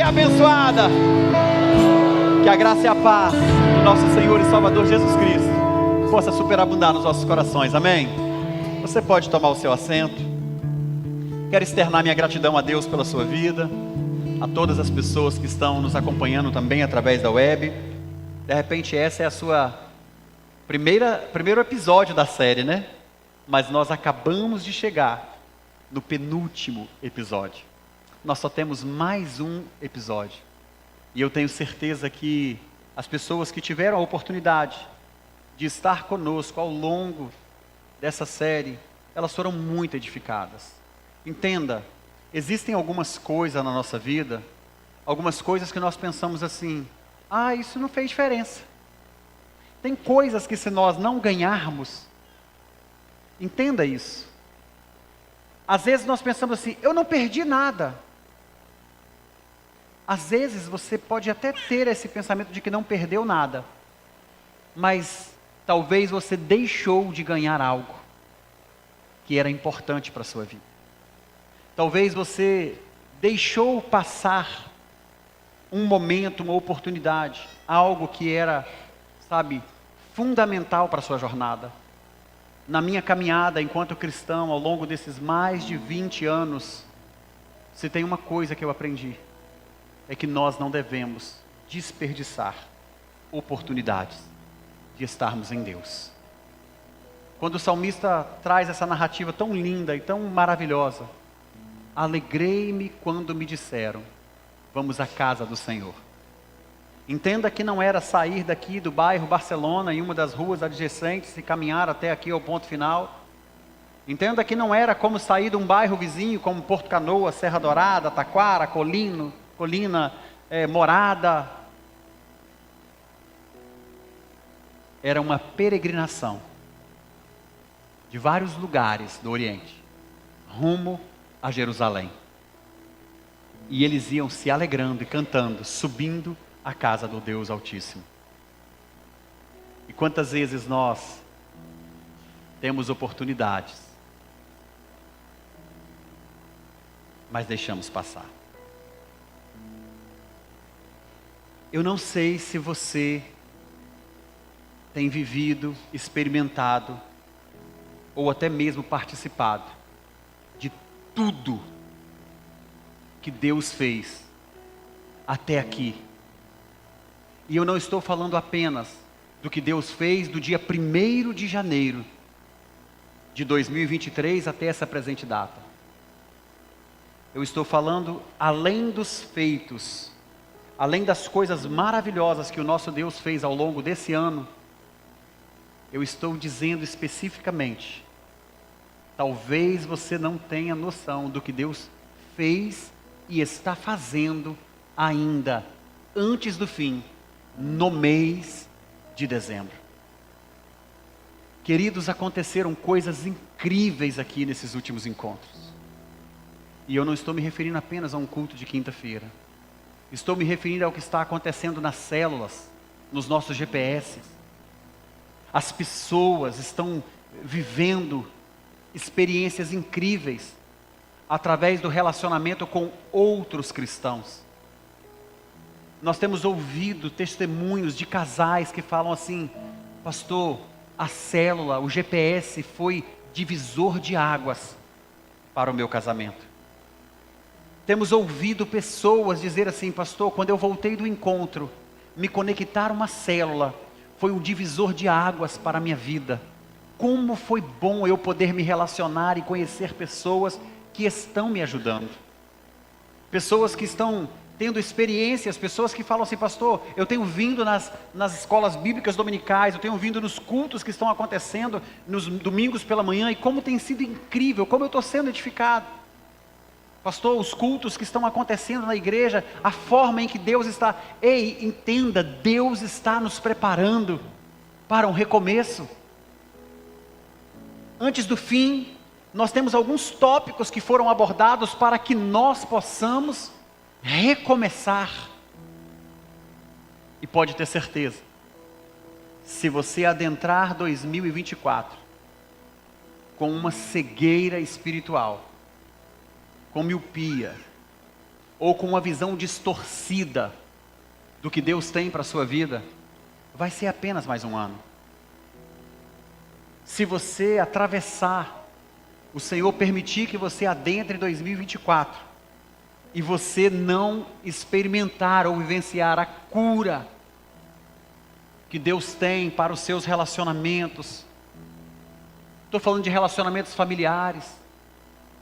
abençoada. Que a graça e a paz do nosso Senhor e Salvador Jesus Cristo possa superabundar nos nossos corações, amém? Você pode tomar o seu assento. Quero externar minha gratidão a Deus pela sua vida, a todas as pessoas que estão nos acompanhando também através da web. De repente essa é a sua primeiro episódio da série, né? Mas nós acabamos de chegar no penúltimo episódio. Nós só temos mais um episódio. E eu tenho certeza que as pessoas que tiveram a oportunidade de estar conosco ao longo dessa série, elas foram muito edificadas. Entenda, existem algumas coisas na nossa vida, algumas coisas que nós pensamos assim: ah, isso não fez diferença. Tem coisas que se nós não ganharmos, entenda isso. Às vezes nós pensamos assim: eu não perdi nada. Às vezes você pode até ter esse pensamento de que não perdeu nada, mas talvez você deixou de ganhar algo que era importante para a sua vida. Talvez você deixou passar um momento, uma oportunidade, algo que era, fundamental para a sua jornada. Na minha caminhada enquanto cristão, ao longo desses mais de 20 anos, se tem uma coisa que eu aprendi, é que nós não devemos desperdiçar oportunidades de estarmos em Deus. Quando o salmista traz essa narrativa tão linda e tão maravilhosa: alegrei-me quando me disseram, vamos à casa do Senhor. Entenda que não era sair daqui do bairro Barcelona, em uma das ruas adjacentes, e caminhar até aqui ao ponto final. Entenda que não era como sair de um bairro vizinho, como Porto Canoa, Serra Dourada, Taquara, Colina, Morada. Era uma peregrinação de vários lugares do Oriente, rumo a Jerusalém. E eles iam se alegrando e cantando, subindo à casa do Deus Altíssimo. E quantas vezes nós temos oportunidades, mas deixamos passar. Eu não sei se você tem vivido, experimentado, ou até mesmo participado de tudo que Deus fez até aqui. E eu não estou falando apenas do que Deus fez do dia 1º de janeiro de 2023 até essa presente data. Eu estou falando além dos feitos, além das coisas maravilhosas que o nosso Deus fez ao longo desse ano. Eu estou dizendo especificamente, talvez você não tenha noção do que Deus fez e está fazendo ainda antes do fim, no mês de dezembro. Queridos, aconteceram coisas incríveis aqui nesses últimos encontros. E eu não estou me referindo apenas a um culto de quinta-feira. Estou me referindo ao que está acontecendo nas células, nos nossos GPS. As pessoas estão vivendo experiências incríveis através do relacionamento com outros cristãos. Nós temos ouvido testemunhos de casais que falam assim: pastor, a célula, o GPS foi divisor de águas para o meu casamento. Temos ouvido pessoas dizer assim: pastor, quando eu voltei do encontro, me conectar a uma célula foi um divisor de águas para a minha vida. Como foi bom eu poder me relacionar e conhecer pessoas que estão me ajudando. Pessoas que estão tendo experiências, pessoas que falam assim: pastor, eu tenho vindo nas escolas bíblicas dominicais, eu tenho vindo nos cultos que estão acontecendo nos domingos pela manhã, e como tem sido incrível, como eu estou sendo edificado. Pastor, os cultos que estão acontecendo na igreja, a forma em que Deus está... Ei, entenda, Deus está nos preparando para um recomeço. Antes do fim, nós temos alguns tópicos que foram abordados para que nós possamos recomeçar. E pode ter certeza, se você adentrar 2024 com uma cegueira espiritual, com miopia, ou com uma visão distorcida do que Deus tem para a sua vida, vai ser apenas mais um ano. Se você atravessar, o Senhor permitir que você adentre em 2024, e você não experimentar ou vivenciar a cura que Deus tem para os seus relacionamentos, estou falando de relacionamentos familiares,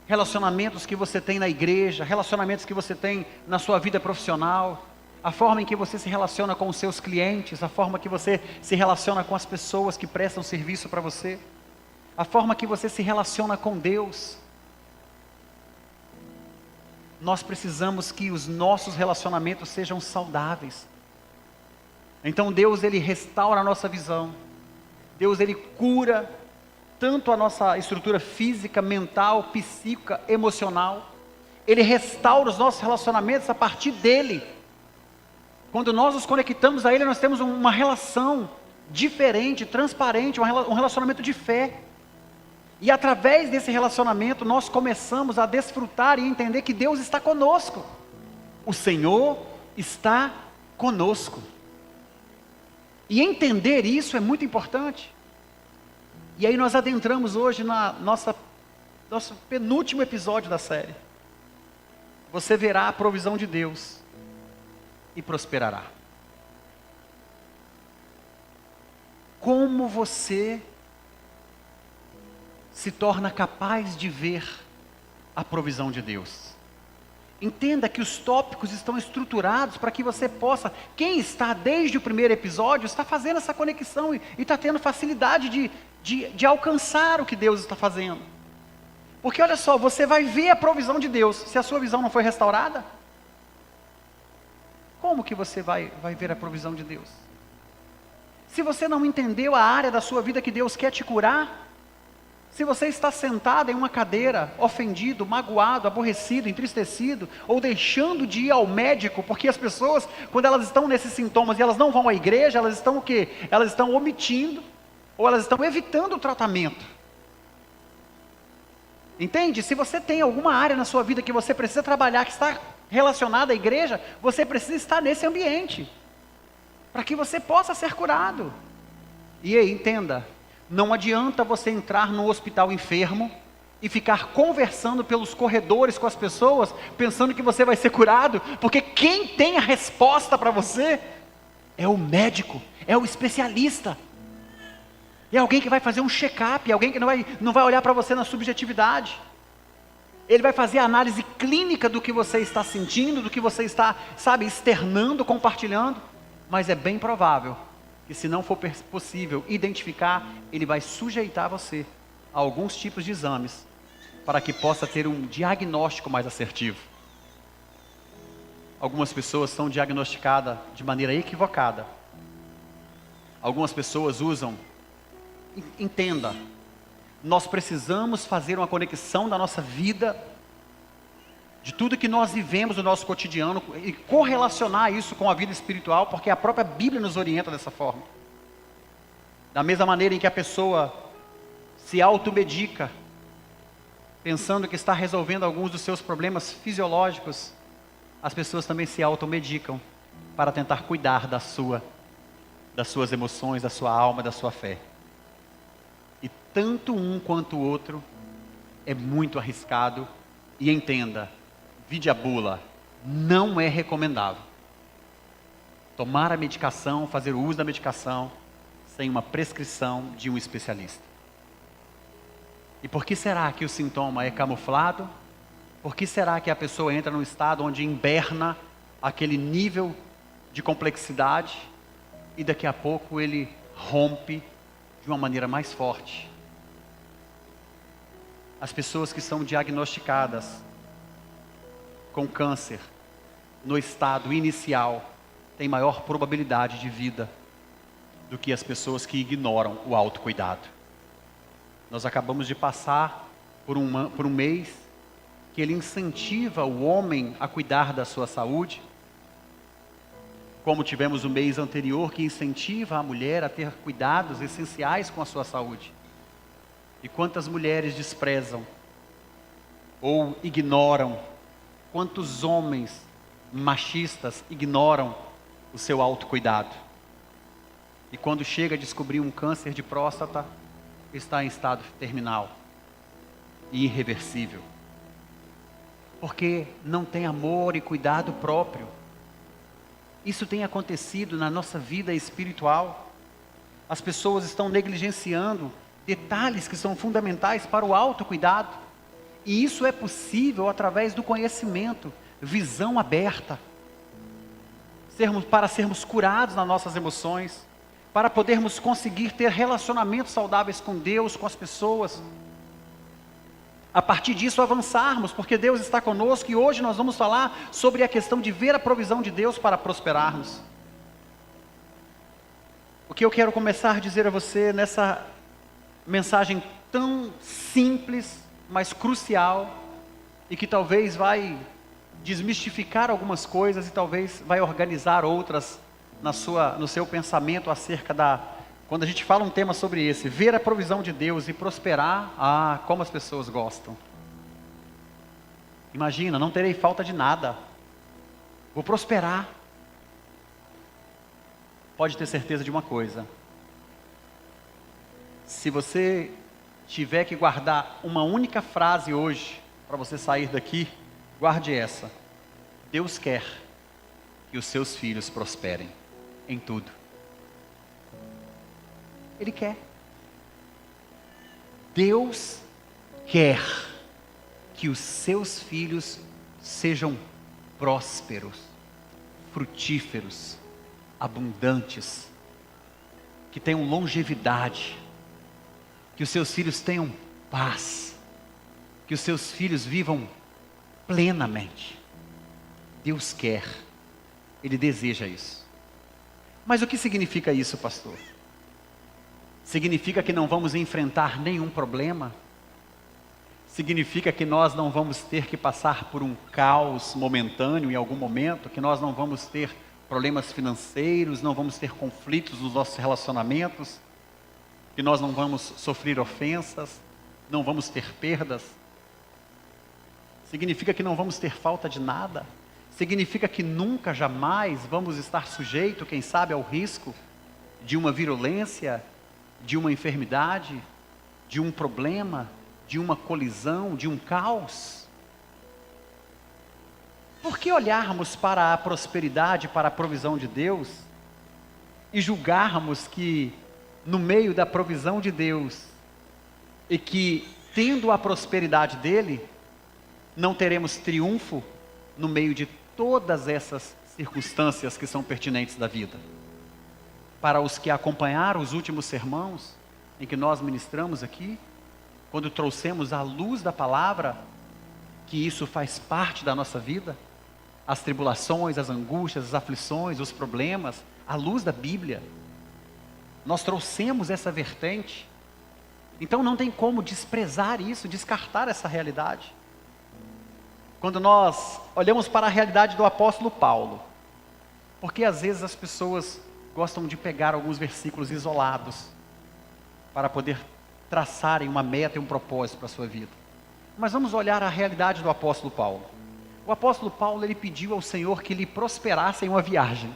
relacionamentos que você tem na igreja, relacionamentos que você tem na sua vida profissional, a forma em que você se relaciona com os seus clientes, a forma que você se relaciona com as pessoas que prestam serviço para você, a forma que você se relaciona com Deus. Nós precisamos que os nossos relacionamentos sejam saudáveis. Então Deus, Ele restaura a nossa visão. Deus, Ele cura tanto a nossa estrutura física, mental, psíquica, emocional. Ele restaura os nossos relacionamentos a partir dEle. Quando nós nos conectamos a Ele, nós temos uma relação diferente, transparente, um relacionamento de fé. E através desse relacionamento, nós começamos a desfrutar e entender que Deus está conosco. O Senhor está conosco. E entender isso é muito importante. E aí nós adentramos hoje na nosso penúltimo episódio da série. Você verá a provisão de Deus e prosperará. Como você se torna capaz de ver a provisão de Deus? Entenda que os tópicos estão estruturados para que você possa, quem está desde o primeiro episódio, está fazendo essa conexão e está tendo facilidade de alcançar o que Deus está fazendo. Porque olha só, você vai ver a provisão de Deus, se a sua visão não foi restaurada. Como que você vai ver a provisão de Deus? Se você não entendeu a área da sua vida que Deus quer te curar, se você está sentado em uma cadeira, ofendido, magoado, aborrecido, entristecido, ou deixando de ir ao médico, porque as pessoas, quando elas estão nesses sintomas e elas não vão à igreja, elas estão o quê? Elas estão omitindo, ou elas estão evitando o tratamento. Entende? Se você tem alguma área na sua vida que você precisa trabalhar, que está relacionada à igreja, você precisa estar nesse ambiente, para que você possa ser curado. E aí, entenda, não adianta você entrar no hospital enfermo e ficar conversando pelos corredores com as pessoas, pensando que você vai ser curado, porque quem tem a resposta para você é o médico, é o especialista. É alguém que vai fazer um check-up, é alguém que não vai olhar para você na subjetividade. Ele vai fazer a análise clínica do que você está sentindo, do que você está, externando, compartilhando. Mas é bem provável que, se não for possível identificar, ele vai sujeitar você a alguns tipos de exames, para que possa ter um diagnóstico mais assertivo. Algumas pessoas são diagnosticadas de maneira equivocada. Algumas pessoas usam, entenda, nós precisamos fazer uma conexão da nossa vida, de tudo que nós vivemos no nosso cotidiano, e correlacionar isso com a vida espiritual, porque a própria Bíblia nos orienta dessa forma. Da mesma maneira em que a pessoa se automedica, pensando que está resolvendo alguns dos seus problemas fisiológicos, as pessoas também se automedicam para tentar cuidar das suas emoções, da sua alma, da sua fé. E tanto um quanto o outro é muito arriscado. E entenda, vide a bula, não é recomendável tomar a medicação, fazer o uso da medicação, sem uma prescrição de um especialista. E por que será que o sintoma é camuflado? Por que será que a pessoa entra num estado onde inverna aquele nível de complexidade e daqui a pouco ele rompe de uma maneira mais forte? As pessoas que são diagnosticadas com câncer no estado inicial têm maior probabilidade de vida do que as pessoas que ignoram o autocuidado. Nós acabamos de passar por um mês que ele incentiva o homem a cuidar da sua saúde, como tivemos o mês anterior que incentiva a mulher a ter cuidados essenciais com a sua saúde. E quantas mulheres desprezam ou ignoram quantos homens machistas ignoram o seu autocuidado. E quando chega a descobrir um câncer de próstata, está em estado terminal e irreversível. Porque não tem amor e cuidado próprio. Isso tem acontecido na nossa vida espiritual. As pessoas estão negligenciando detalhes que são fundamentais para o autocuidado. E isso é possível através do conhecimento, visão aberta. Para sermos curados nas nossas emoções, para podermos conseguir ter relacionamentos saudáveis com Deus, com as pessoas. A partir disso avançarmos, porque Deus está conosco e hoje nós vamos falar sobre a questão de ver a provisão de Deus para prosperarmos. O que eu quero começar a dizer a você nessa mensagem tão simples, mas crucial, e que talvez vai desmistificar algumas coisas e talvez vai organizar outras no seu pensamento acerca quando a gente fala um tema sobre esse, ver a provisão de Deus e prosperar, como as pessoas gostam. Imagina, não terei falta de nada, vou prosperar. Pode ter certeza de uma coisa, se você tiver que guardar uma única frase hoje, para você sair daqui, guarde essa: Deus quer que os seus filhos prosperem em tudo. Ele quer. Deus quer que os seus filhos sejam prósperos, frutíferos, abundantes, que tenham longevidade, que os seus filhos tenham paz, que os seus filhos vivam plenamente. Deus quer, Ele deseja isso. Mas o que significa isso, pastor? Significa que não vamos enfrentar nenhum problema? Significa que nós não vamos ter que passar por um caos momentâneo em algum momento? Que nós não vamos ter problemas financeiros, não vamos ter conflitos nos nossos relacionamentos? Que nós não vamos sofrer ofensas? Não vamos ter perdas? Significa que não vamos ter falta de nada? Significa que nunca, jamais vamos estar sujeitos, quem sabe, ao risco de uma virulência, de uma enfermidade, de um problema, de uma colisão, de um caos? Por que olharmos para a prosperidade, para a provisão de Deus e julgarmos que no meio da provisão de Deus e que, tendo a prosperidade dele, não teremos triunfo no meio de todas essas circunstâncias que são pertinentes da vida? Para os que acompanharam os últimos sermãos em que nós ministramos aqui, quando trouxemos à luz da palavra que isso faz parte da nossa vida, as tribulações, as angústias, as aflições, os problemas, à luz da Bíblia, nós trouxemos essa vertente. Então não tem como desprezar isso, descartar essa realidade. Quando nós olhamos para a realidade do apóstolo Paulo, porque às vezes as pessoas gostam de pegar alguns versículos isolados para poder traçarem uma meta e um propósito para a sua vida. Mas vamos olhar a realidade do apóstolo Paulo. O apóstolo Paulo, ele pediu ao Senhor que lhe prosperasse em uma viagem.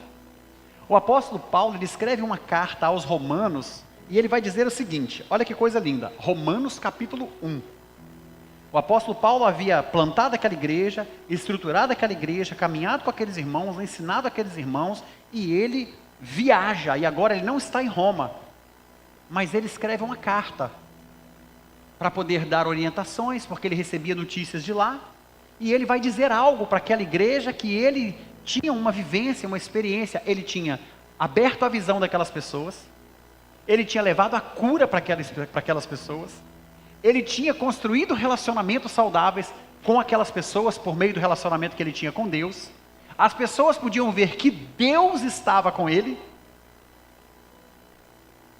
O apóstolo Paulo, ele escreve uma carta aos Romanos e ele vai dizer o seguinte, olha que coisa linda, Romanos capítulo 1. O apóstolo Paulo havia plantado aquela igreja, estruturado aquela igreja, caminhado com aqueles irmãos, ensinado aqueles irmãos, e ele viaja, e agora ele não está em Roma, mas ele escreve uma carta para poder dar orientações, porque ele recebia notícias de lá, e ele vai dizer algo para aquela igreja que ele tinha uma vivência, uma experiência. Ele tinha aberto a visão daquelas pessoas, ele tinha levado a cura para aquelas pessoas, ele tinha construído relacionamentos saudáveis com aquelas pessoas por meio do relacionamento que ele tinha com Deus. As pessoas podiam ver que Deus estava com ele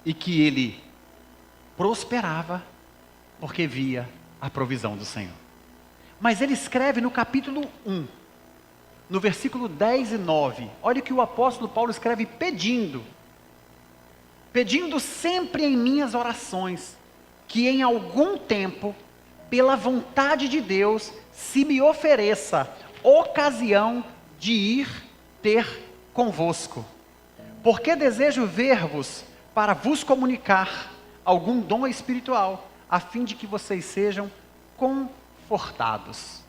e que ele prosperava porque via a provisão do Senhor. Mas ele escreve no capítulo 1, no versículo 10 e 9, olha o que o apóstolo Paulo escreve pedindo sempre em minhas orações, que em algum tempo, pela vontade de Deus, se me ofereça ocasião de ir ter convosco, porque desejo ver-vos para vos comunicar algum dom espiritual, a fim de que vocês sejam confortados.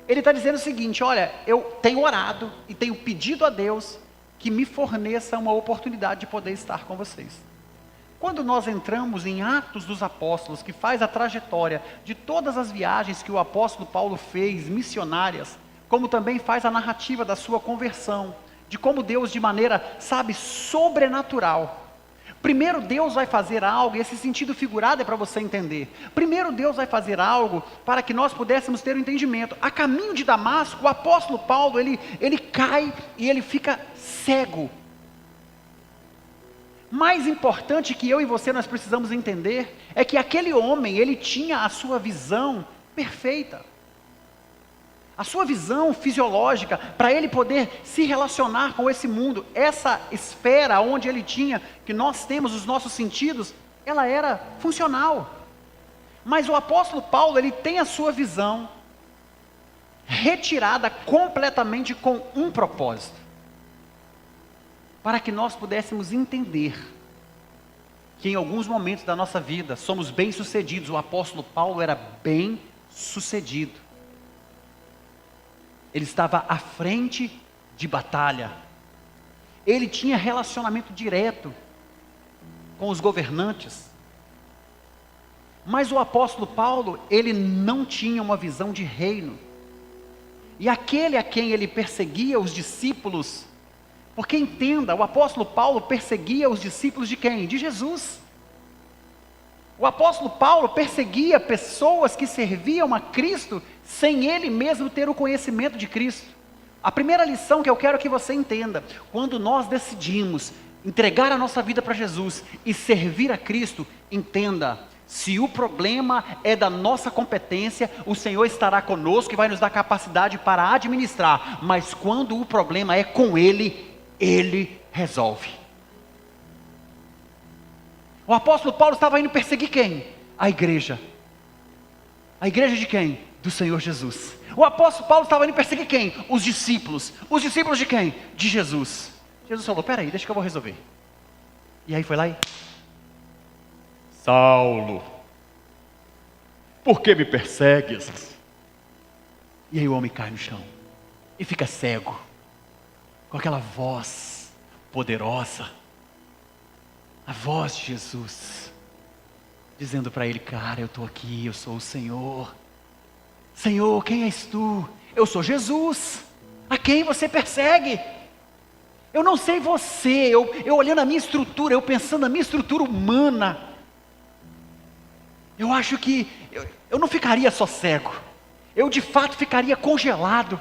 Ele está dizendo o seguinte: olha, eu tenho orado e tenho pedido a Deus que me forneça uma oportunidade de poder estar com vocês. Quando nós entramos em Atos dos Apóstolos, que faz a trajetória de todas as viagens que o apóstolo Paulo fez, missionárias, como também faz a narrativa da sua conversão, de como Deus, de maneira, sobrenatural. Primeiro Deus vai fazer algo, e esse sentido figurado é para você entender. Primeiro Deus vai fazer algo para que nós pudéssemos ter o entendimento. A caminho de Damasco, o apóstolo Paulo, ele cai e ele fica cego. Mais importante que eu e você nós precisamos entender, é que aquele homem, ele tinha a sua visão perfeita. A sua visão fisiológica, para ele poder se relacionar com esse mundo, essa esfera onde ele tinha, que nós temos os nossos sentidos, ela era funcional. Mas o apóstolo Paulo, ele tem a sua visão retirada completamente com um propósito. Para que nós pudéssemos entender que em alguns momentos da nossa vida somos bem-sucedidos. O apóstolo Paulo era bem-sucedido. Ele estava à frente de batalha. Ele tinha relacionamento direto com os governantes. Mas o apóstolo Paulo, ele não tinha uma visão de reino. E aquele a quem ele perseguia, os discípulos, porque entenda, o apóstolo Paulo perseguia os discípulos de quem? De Jesus. O apóstolo Paulo perseguia pessoas que serviam a Cristo sem ele mesmo ter o conhecimento de Cristo. A primeira lição que eu quero que você entenda: quando nós decidimos entregar a nossa vida para Jesus e servir a Cristo, entenda, se o problema é da nossa competência, o Senhor estará conosco e vai nos dar capacidade para administrar, mas quando o problema é com Ele, Ele resolve. O apóstolo Paulo estava indo perseguir quem? A igreja. A igreja de quem? Do Senhor Jesus. O apóstolo Paulo estava indo perseguir quem? Os discípulos. Os discípulos de quem? De Jesus. Jesus falou: peraí, deixa que eu vou resolver. E aí foi lá e... Saulo, por que me persegues? E aí o homem cai no chão e fica cego, com aquela voz poderosa, a voz de Jesus, dizendo para ele: cara, eu estou aqui, eu sou o Senhor. Senhor, quem és tu? Eu sou Jesus. A quem você persegue? Eu não sei você, eu olhando a minha estrutura, eu pensando na minha estrutura humana, eu acho que eu não ficaria só cego, eu de fato ficaria congelado,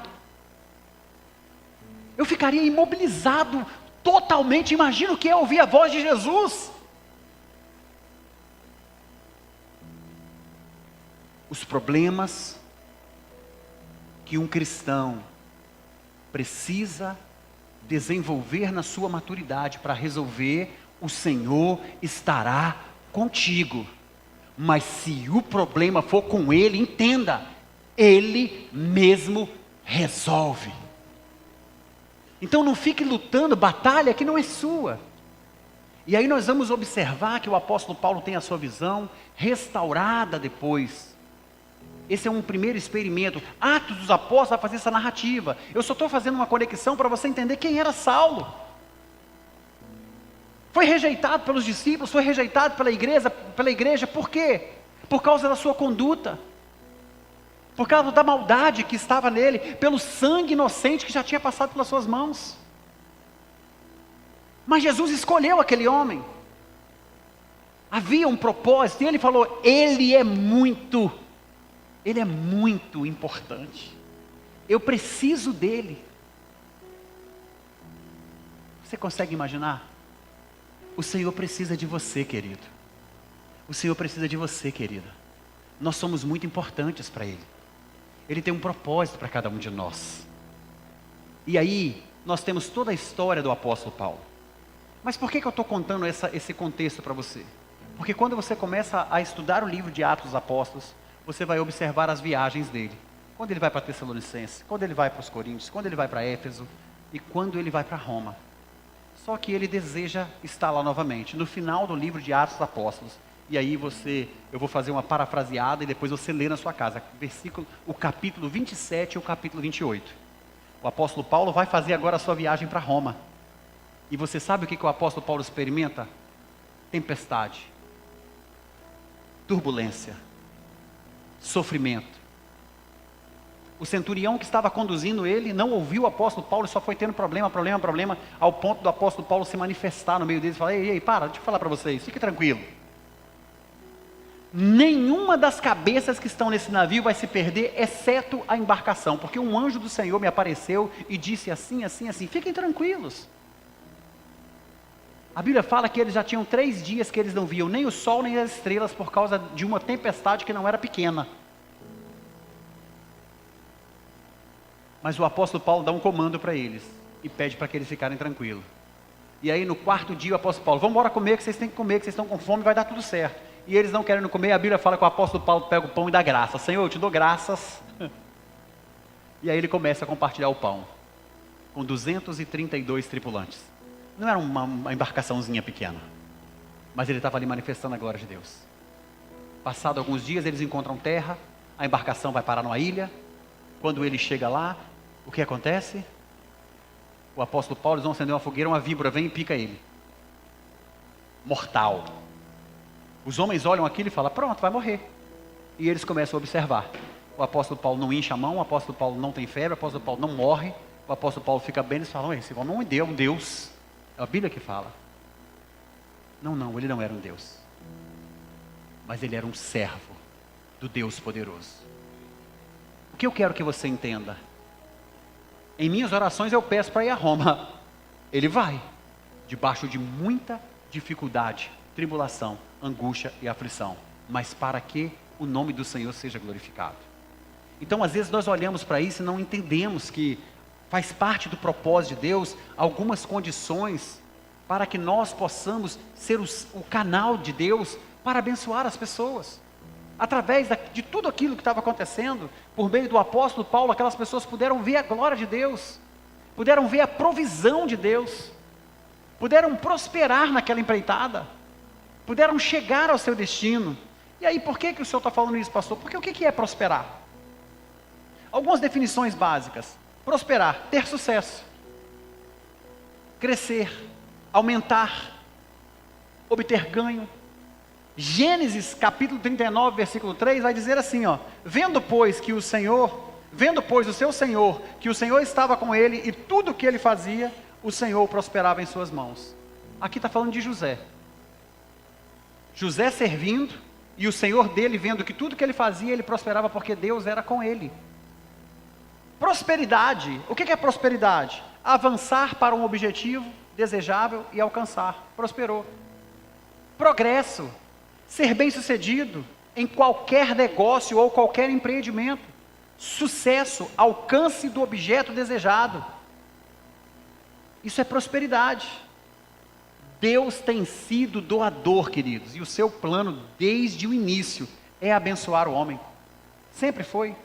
eu ficaria imobilizado totalmente. Imagina o que é ouvir a voz de Jesus. Os problemas que um cristão precisa desenvolver na sua maturidade para resolver, o Senhor estará contigo. Mas se o problema for com Ele, entenda, Ele mesmo resolve. Então não fique lutando batalha que não é sua. E aí nós vamos observar que o apóstolo Paulo tem a sua visão restaurada depois. Esse é um primeiro experimento. Atos dos Apóstolos vai fazer essa narrativa. Eu só estou fazendo uma conexão para você entender quem era Saulo. Foi rejeitado pelos discípulos, foi rejeitado pela igreja, por quê? Por causa da sua conduta, por causa da maldade que estava nele, pelo sangue inocente que já tinha passado pelas suas mãos. Mas Jesus escolheu aquele homem, havia um propósito, e ele falou: ele é muito importante, eu preciso dele. Você consegue imaginar? O Senhor precisa de você, querido. O Senhor precisa de você, querida. Nós somos muito importantes para Ele. Ele tem um propósito para cada um de nós. E aí, nós temos toda a história do apóstolo Paulo. Mas por que eu estou contando esse contexto para você? Porque quando você começa a estudar o livro de Atos dos Apóstolos, você vai observar as viagens dele. quando ele vai para Tessalonicenses, quando ele vai para os Coríntios, quando ele vai para Éfeso e quando ele vai para Roma. Só que ele deseja estar lá novamente, no final do livro de Atos dos Apóstolos. E aí eu vou fazer uma parafraseada e depois você lê na sua casa, o capítulo 27 e o capítulo 28. O apóstolo Paulo vai fazer agora a sua viagem para Roma. E você sabe o que o apóstolo Paulo experimenta? Tempestade, turbulência, sofrimento. O centurião que estava conduzindo ele não ouviu o apóstolo Paulo, só foi tendo problema, ao ponto do apóstolo Paulo se manifestar no meio deles e falar: ei, para, deixa eu falar para vocês, fique tranquilo. Nenhuma das cabeças que estão nesse navio vai se perder, exceto a embarcação, porque um anjo do Senhor me apareceu e disse assim, assim, assim, fiquem tranquilos. A Bíblia fala que eles já tinham 3 dias que eles não viam nem o sol nem as estrelas por causa de uma tempestade que não era pequena. Mas o apóstolo Paulo dá um comando para eles e pede para que eles ficarem tranquilos. E aí no 4º dia o apóstolo Paulo: vamos embora comer, que vocês têm que comer, que vocês estão com fome, vai dar tudo certo. E eles não querendo comer, a Bíblia fala que o apóstolo Paulo pega o pão e dá graça. Senhor, eu te dou graças. E aí ele começa a compartilhar o pão, com 232 tripulantes. Não era uma embarcaçãozinha pequena, mas ele estava ali manifestando a glória de Deus. Passado alguns dias eles encontram terra, a embarcação vai parar numa ilha. Quando ele chega lá, o que acontece? O apóstolo Paulo, eles vão acender uma fogueira, uma víbora vem e pica ele. Mortal. Os homens olham aquilo e falam: pronto, vai morrer. E eles começam a observar. O apóstolo Paulo não incha a mão, o apóstolo Paulo não tem febre, o apóstolo Paulo não morre, o apóstolo Paulo fica bem. Eles falam: esse homem não é um Deus. É a Bíblia que fala. Não, ele não era um Deus. Mas ele era um servo do Deus poderoso. O que eu quero que você entenda? Em minhas orações eu peço para ir a Roma. Ele vai, debaixo de muita dificuldade, tribulação, angústia e aflição, mas para que o nome do Senhor seja glorificado. Então às vezes nós olhamos para isso e não entendemos que faz parte do propósito de Deus algumas condições para que nós possamos ser o canal de Deus para abençoar as pessoas. Através de tudo aquilo que estava acontecendo, por meio do apóstolo Paulo, aquelas pessoas puderam ver a glória de Deus, puderam ver a provisão de Deus, puderam prosperar naquela empreitada, puderam chegar ao seu destino. E aí, por que o senhor está falando isso, pastor? Porque o que é prosperar? Algumas definições básicas: prosperar, ter sucesso, crescer, aumentar, obter ganho. Gênesis capítulo 39, versículo 3, vai dizer assim, vendo pois o seu Senhor, que o Senhor estava com ele, e tudo o que ele fazia, o Senhor prosperava em suas mãos. Aqui está falando de José. José servindo, e o Senhor dele vendo que tudo que ele fazia, ele prosperava porque Deus era com ele. Prosperidade, o que é prosperidade? Avançar para um objetivo desejável e alcançar. Prosperou. Progresso, ser bem-sucedido em qualquer negócio ou qualquer empreendimento. Sucesso, alcance do objeto desejado. Isso é prosperidade. Deus tem sido doador, queridos, e o seu plano desde o início é abençoar o homem. Sempre foi,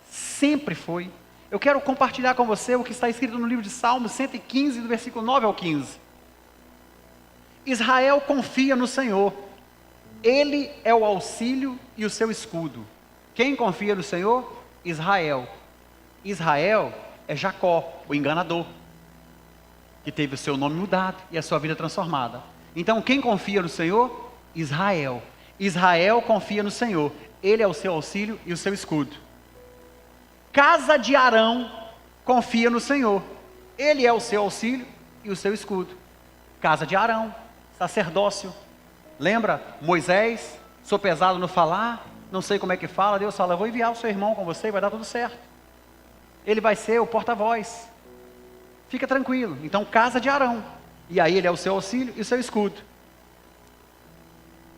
sempre foi. Eu quero compartilhar com você o que está escrito no livro de Salmos 115, do versículo 9 ao 15. Israel confia no Senhor, Ele é o auxílio e o seu escudo. Quem confia no Senhor? Israel. Israel é Jacó, o enganador, que teve o seu nome mudado e a sua vida transformada. Então quem confia no Senhor? Israel. Israel confia no Senhor, Ele é o seu auxílio e o seu escudo. Casa de Arão confia no Senhor, Ele é o seu auxílio e o seu escudo. Casa de Arão, sacerdócio. Lembra? Moisés, sou pesado no falar, não sei como é que fala. Deus fala: eu vou enviar o seu irmão com você e vai dar tudo certo. Ele vai ser o porta-voz. Fica tranquilo. Então, casa de Arão. E aí ele é o seu auxílio e o seu escudo.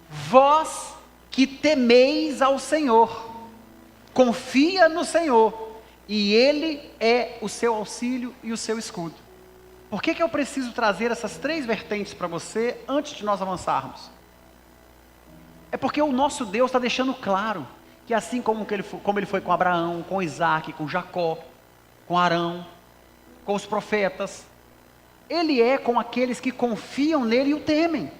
Vós que temeis ao Senhor, confia no Senhor, e Ele é o seu auxílio e o seu escudo. Por que eu preciso trazer essas 3 vertentes para você antes de nós avançarmos? É porque o nosso Deus está deixando claro que assim como ele foi com Abraão, com Isaac, com Jacó, com Arão, com os profetas, Ele é com aqueles que confiam nele e o temem.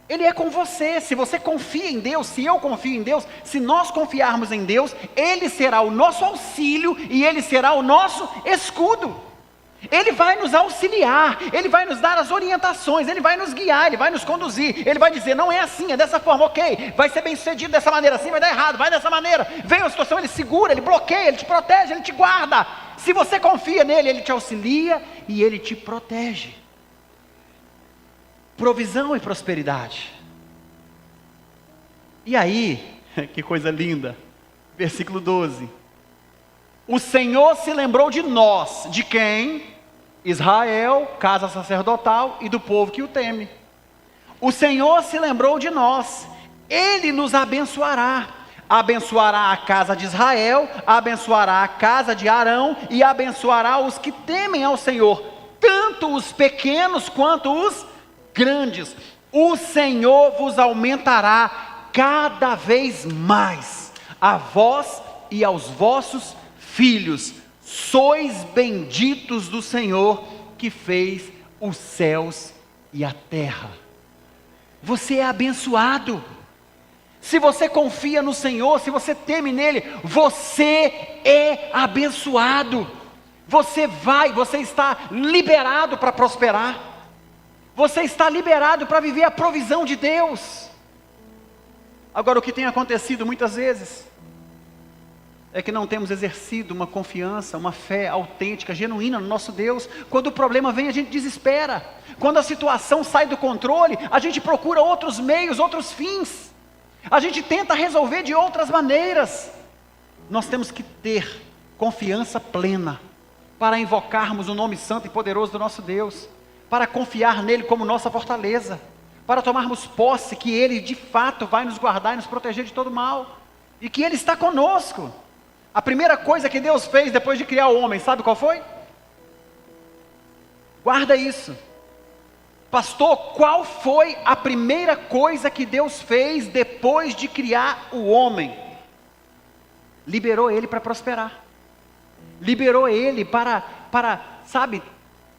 Ele é com você. Se você confia em Deus, se eu confio em Deus, se nós confiarmos em Deus, Ele será o nosso auxílio e Ele será o nosso escudo. Ele vai nos auxiliar, Ele vai nos dar as orientações, Ele vai nos guiar, Ele vai nos conduzir, Ele vai dizer, não é assim, é dessa forma, ok, vai ser bem sucedido dessa maneira, assim vai dar errado, vai dessa maneira. Vem uma situação, Ele segura, Ele bloqueia, Ele te protege, Ele te guarda. Se você confia nele, Ele te auxilia e Ele te protege. Provisão e prosperidade. E aí, que coisa linda, versículo 12. O Senhor se lembrou de nós, de quem? Israel, casa sacerdotal e do povo que o teme. O Senhor se lembrou de nós, Ele nos abençoará. Abençoará a casa de Israel, abençoará a casa de Arão e abençoará os que temem ao Senhor, tanto os pequenos quanto os grandes. O Senhor vos aumentará cada vez mais, a vós e aos vossos filhos. Sois benditos do Senhor que fez os céus e a terra. Você é abençoado. Se você confia no Senhor, se você teme nele, você é abençoado. Você está liberado para prosperar. Você está liberado para viver a provisão de Deus. Agora, o que tem acontecido muitas vezes é que não temos exercido uma confiança, uma fé autêntica, genuína no nosso Deus. Quando o problema vem, a gente desespera. Quando a situação sai do controle, a gente procura outros meios, outros fins. A gente tenta resolver de outras maneiras. Nós temos que ter confiança plena para invocarmos o nome santo e poderoso do nosso Deus, para confiar nele como nossa fortaleza, para tomarmos posse que Ele de fato vai nos guardar e nos proteger de todo mal, e que Ele está conosco. A primeira coisa que Deus fez depois de criar o homem, sabe qual foi? Guarda isso. Pastor, qual foi a primeira coisa que Deus fez depois de criar o homem? Liberou ele para prosperar. Liberou ele para, sabe,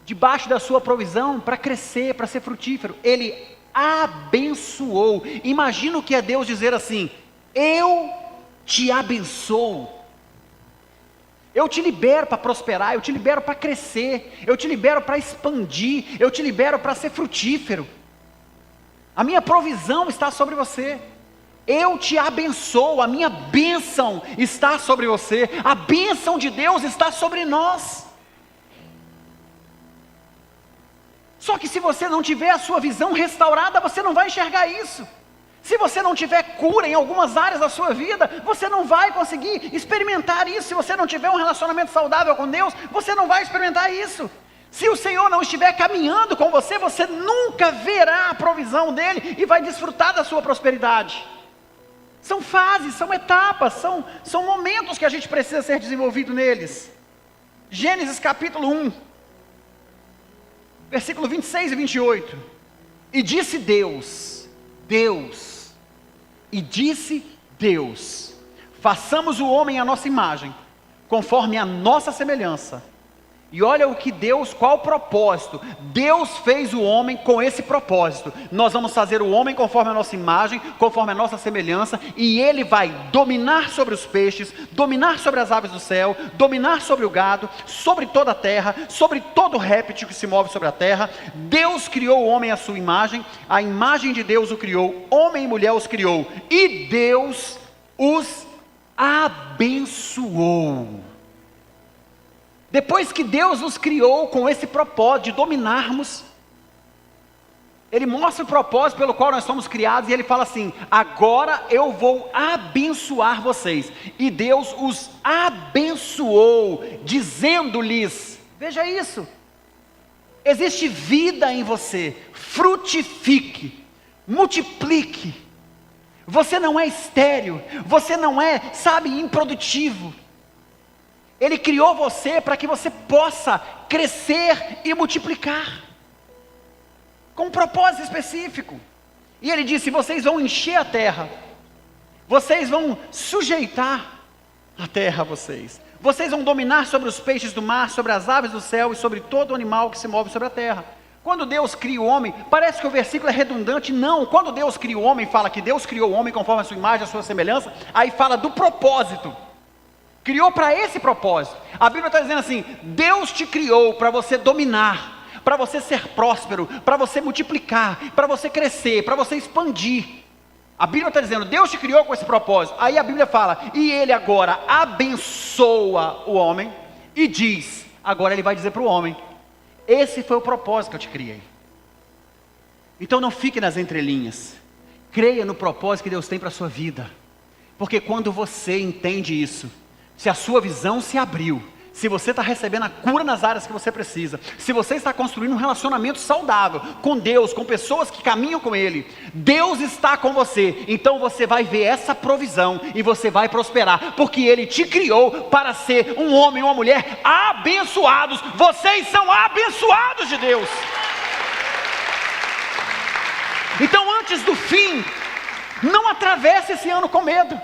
debaixo da sua provisão, para crescer, para ser frutífero. Ele abençoou. Imagina o que é Deus dizer assim: eu te abençoo. Eu te libero para prosperar, eu te libero para crescer, eu te libero para expandir, eu te libero para ser frutífero. A minha provisão está sobre você. Eu te abençoo, a minha bênção está sobre você. A bênção de Deus está sobre nós. Só que se você não tiver a sua visão restaurada, você não vai enxergar isso. Se você não tiver cura em algumas áreas da sua vida, você não vai conseguir experimentar isso. Se você não tiver um relacionamento saudável com Deus, você não vai experimentar isso. Se o Senhor não estiver caminhando com você, você nunca verá a provisão dEle e vai desfrutar da sua prosperidade. São fases, são etapas, são momentos que a gente precisa ser desenvolvido neles. Gênesis capítulo 1, versículo 26 e 28. E disse Deus, façamos o homem à nossa imagem, conforme a nossa semelhança. E olha o que Deus, qual o propósito? Deus fez o homem com esse propósito. Nós vamos fazer o homem conforme a nossa imagem, conforme a nossa semelhança, e ele vai dominar sobre os peixes, dominar sobre as aves do céu, dominar sobre o gado, sobre toda a terra, sobre todo réptil que se move sobre a terra. Deus criou o homem à sua imagem, a imagem de Deus o criou, homem e mulher os criou, e Deus os abençoou. Depois que Deus nos criou com esse propósito de dominarmos, Ele mostra o propósito pelo qual nós somos criados, e Ele fala assim: agora eu vou abençoar vocês. E Deus os abençoou, dizendo-lhes, veja isso, existe vida em você, frutifique, multiplique. Você não é estéril, você não é, improdutivo. Ele criou você para que você possa crescer e multiplicar, com um propósito específico. E Ele disse: vocês vão encher a terra, Vocês vão sujeitar a terra a vocês. Vocês vão dominar sobre os peixes do mar, sobre as aves do céu e sobre todo animal que se move sobre a terra. Quando Deus cria o homem, parece que o versículo é redundante. Não, quando Deus cria o homem, fala que Deus criou o homem conforme a sua imagem, a sua semelhança. Aí fala do propósito. Criou para esse propósito. A Bíblia está dizendo assim: Deus te criou para você dominar, para você ser próspero, para você multiplicar, para você crescer, para você expandir. A Bíblia está dizendo, Deus te criou com esse propósito. Aí a Bíblia fala, e Ele agora abençoa o homem, e diz, agora Ele vai dizer para o homem, esse foi o propósito que eu te criei. Então não fique nas entrelinhas, creia no propósito que Deus tem para a sua vida, porque quando você entende isso, se a sua visão se abriu, se você está recebendo a cura nas áreas que você precisa, se você está construindo um relacionamento saudável com Deus, com pessoas que caminham com Ele, Deus está com você, então você vai ver essa provisão e você vai prosperar, porque Ele te criou para ser um homem ou uma mulher abençoados. Vocês são abençoados de Deus. Então antes do fim, não atravesse esse ano com medo.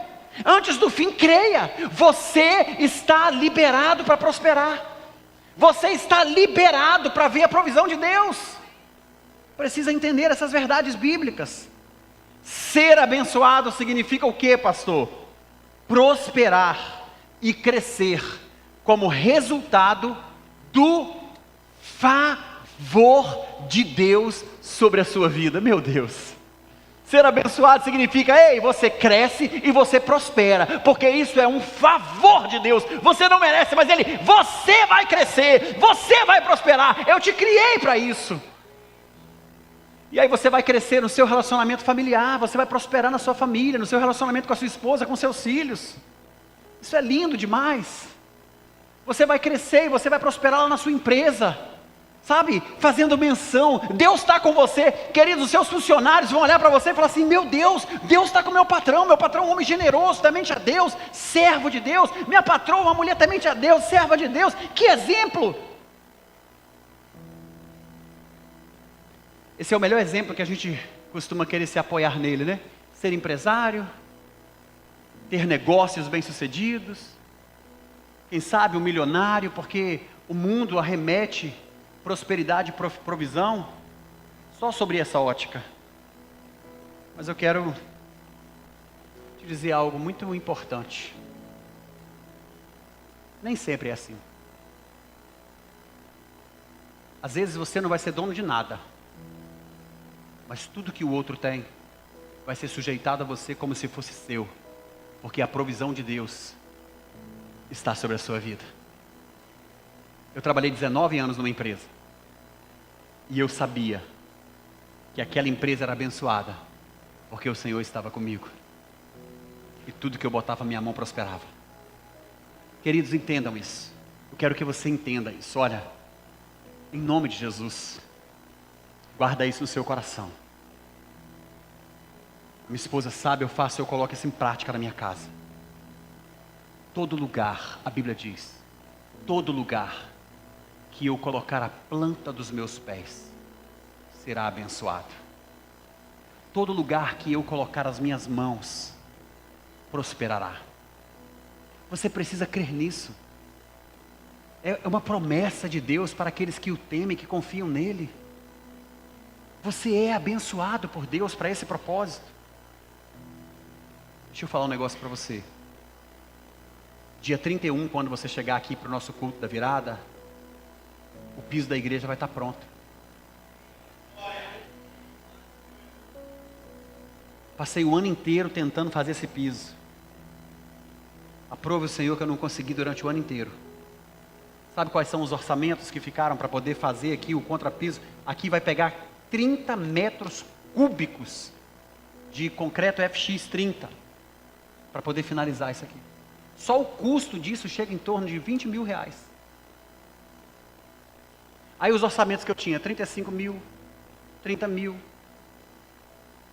Antes do fim, creia, você está liberado para prosperar, você está liberado para ver a provisão de Deus. Precisa entender essas verdades bíblicas. Ser abençoado significa o que, pastor? Prosperar e crescer como resultado do favor de Deus sobre a sua vida. Meu Deus! Ser abençoado significa, ei, você cresce e você prospera, porque isso é um favor de Deus. Você não merece, mas você vai crescer, você vai prosperar. Eu te criei para isso. E aí você vai crescer no seu relacionamento familiar, você vai prosperar na sua família, no seu relacionamento com a sua esposa, com seus filhos. Isso é lindo demais. Você vai crescer e você vai prosperar lá na sua empresa. Sabe, fazendo menção, Deus está com você, queridos, os seus funcionários vão olhar para você e falar assim, meu Deus está com meu patrão é um homem generoso, temente a Deus, servo de Deus, minha patroa, uma mulher temente a Deus, serva de Deus, que exemplo! Esse é o melhor exemplo que a gente costuma querer se apoiar nele, né? Ser empresário, ter negócios bem-sucedidos, quem sabe um milionário, porque o mundo arremete prosperidade e provisão só sobre essa ótica. Mas eu quero te dizer algo muito importante. Nem sempre é assim. Às vezes você não vai ser dono de nada, mas tudo que o outro tem vai ser sujeitado a você como se fosse seu, porque a provisão de Deus está sobre a sua vida. Eu trabalhei 19 anos numa empresa. E eu sabia que aquela empresa era abençoada, porque o Senhor estava comigo. E tudo que eu botava a minha mão prosperava. Queridos, entendam isso. Eu quero que você entenda isso. Olha, em nome de Jesus, guarda isso no seu coração. Minha esposa sabe, eu coloco isso em prática na minha casa. Todo lugar, a Bíblia diz, todo lugar que eu colocar a planta dos meus pés, será abençoado. Todo lugar que eu colocar as minhas mãos, prosperará. Você precisa crer nisso. É uma promessa de Deus para aqueles que o temem, que confiam nele. Você é abençoado por Deus para esse propósito. Deixa eu falar um negócio para você. Dia 31, quando você chegar aqui para o nosso culto da virada, o piso da igreja vai estar pronto. Passei o ano inteiro tentando fazer esse piso. Aprove o Senhor que eu não consegui durante o ano inteiro. Sabe quais são os orçamentos que ficaram para poder fazer aqui o contrapiso? Aqui vai pegar 30 metros cúbicos de concreto FX30 para poder finalizar isso aqui. Só o custo disso chega em torno de 20 mil reais. Aí os orçamentos que eu tinha, 35 mil, 30 mil.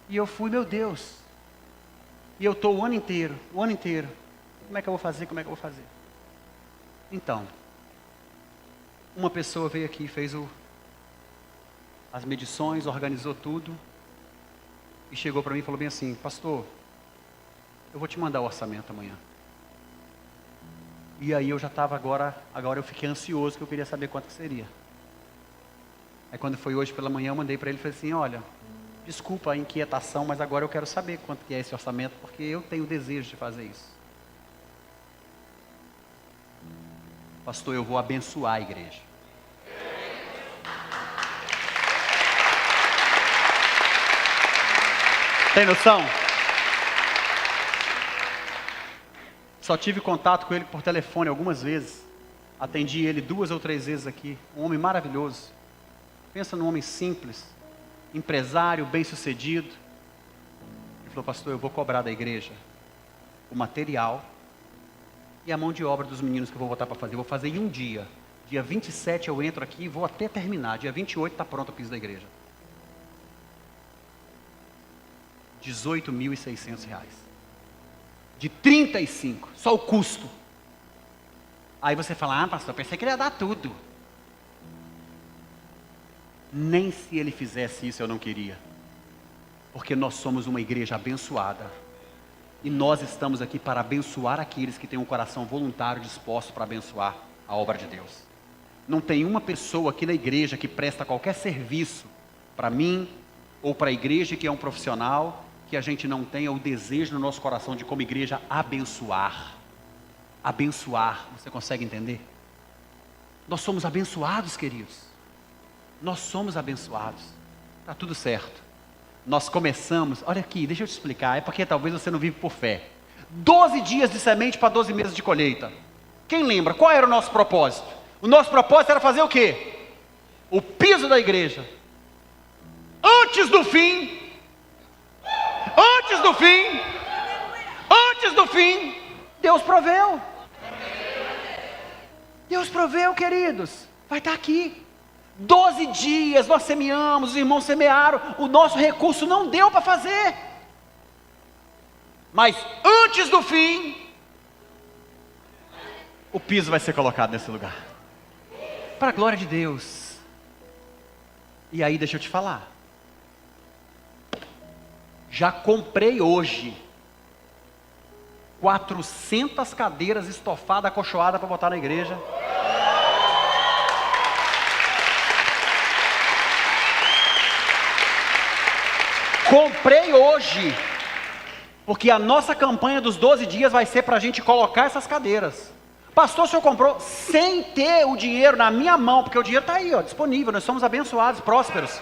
E eu fui, meu Deus. E eu estou o ano inteiro. Como é que eu vou fazer? Então, uma pessoa veio aqui, fez as medições, organizou tudo. E chegou para mim e falou bem assim, pastor, eu vou te mandar o orçamento amanhã. E aí eu já estava agora eu fiquei ansioso, que eu queria saber quanto que seria. Aí quando foi hoje pela manhã, eu mandei para ele e falei assim, olha, desculpa a inquietação, mas agora eu quero saber quanto que é esse orçamento, porque eu tenho desejo de fazer isso. Pastor, eu vou abençoar a igreja. Tem noção? Só tive contato com ele por telefone algumas vezes. Atendi ele 2 ou 3 vezes aqui. Um homem maravilhoso. Pensa num homem simples, empresário, bem-sucedido. Ele falou, pastor, eu vou cobrar da igreja o material e a mão de obra dos meninos que eu vou botar para fazer. Eu vou fazer em um dia. Dia 27 eu entro aqui e vou até terminar. Dia 28 está pronto o piso da igreja. R$18.600. De 35, só o custo. Aí você fala, pastor, eu pensei que ele ia dar tudo. Nem se ele fizesse isso eu não queria. Porque nós somos uma igreja abençoada. E nós estamos aqui para abençoar aqueles que têm um coração voluntário disposto para abençoar a obra de Deus. Não tem uma pessoa aqui na igreja que presta qualquer serviço para mim ou para a igreja que é um profissional, que a gente não tenha o desejo no nosso coração de como igreja abençoar. Abençoar, você consegue entender? Nós somos abençoados, queridos. Nós somos abençoados. Está tudo certo. Nós começamos, olha aqui, deixa eu te explicar, é porque talvez você não vive por fé. 12 dias de semente para 12 meses de colheita. Quem lembra? Qual era o nosso propósito? O nosso propósito era fazer o quê? O piso da igreja. Antes do fim, Deus proveu. Deus proveu, queridos. Vai estar aqui. 12 dias nós semeamos, os irmãos semearam, o nosso recurso não deu para fazer. Mas antes do fim, o piso vai ser colocado nesse lugar. Para a glória de Deus. E aí deixa eu te falar. Já comprei hoje 400 cadeiras estofadas, acolchoadas para botar na igreja. Comprei hoje, porque a nossa campanha dos 12 dias vai ser para a gente colocar essas cadeiras. Pastor, o senhor comprou sem ter o dinheiro na minha mão, porque o dinheiro está aí, ó, disponível, nós somos abençoados, prósperos.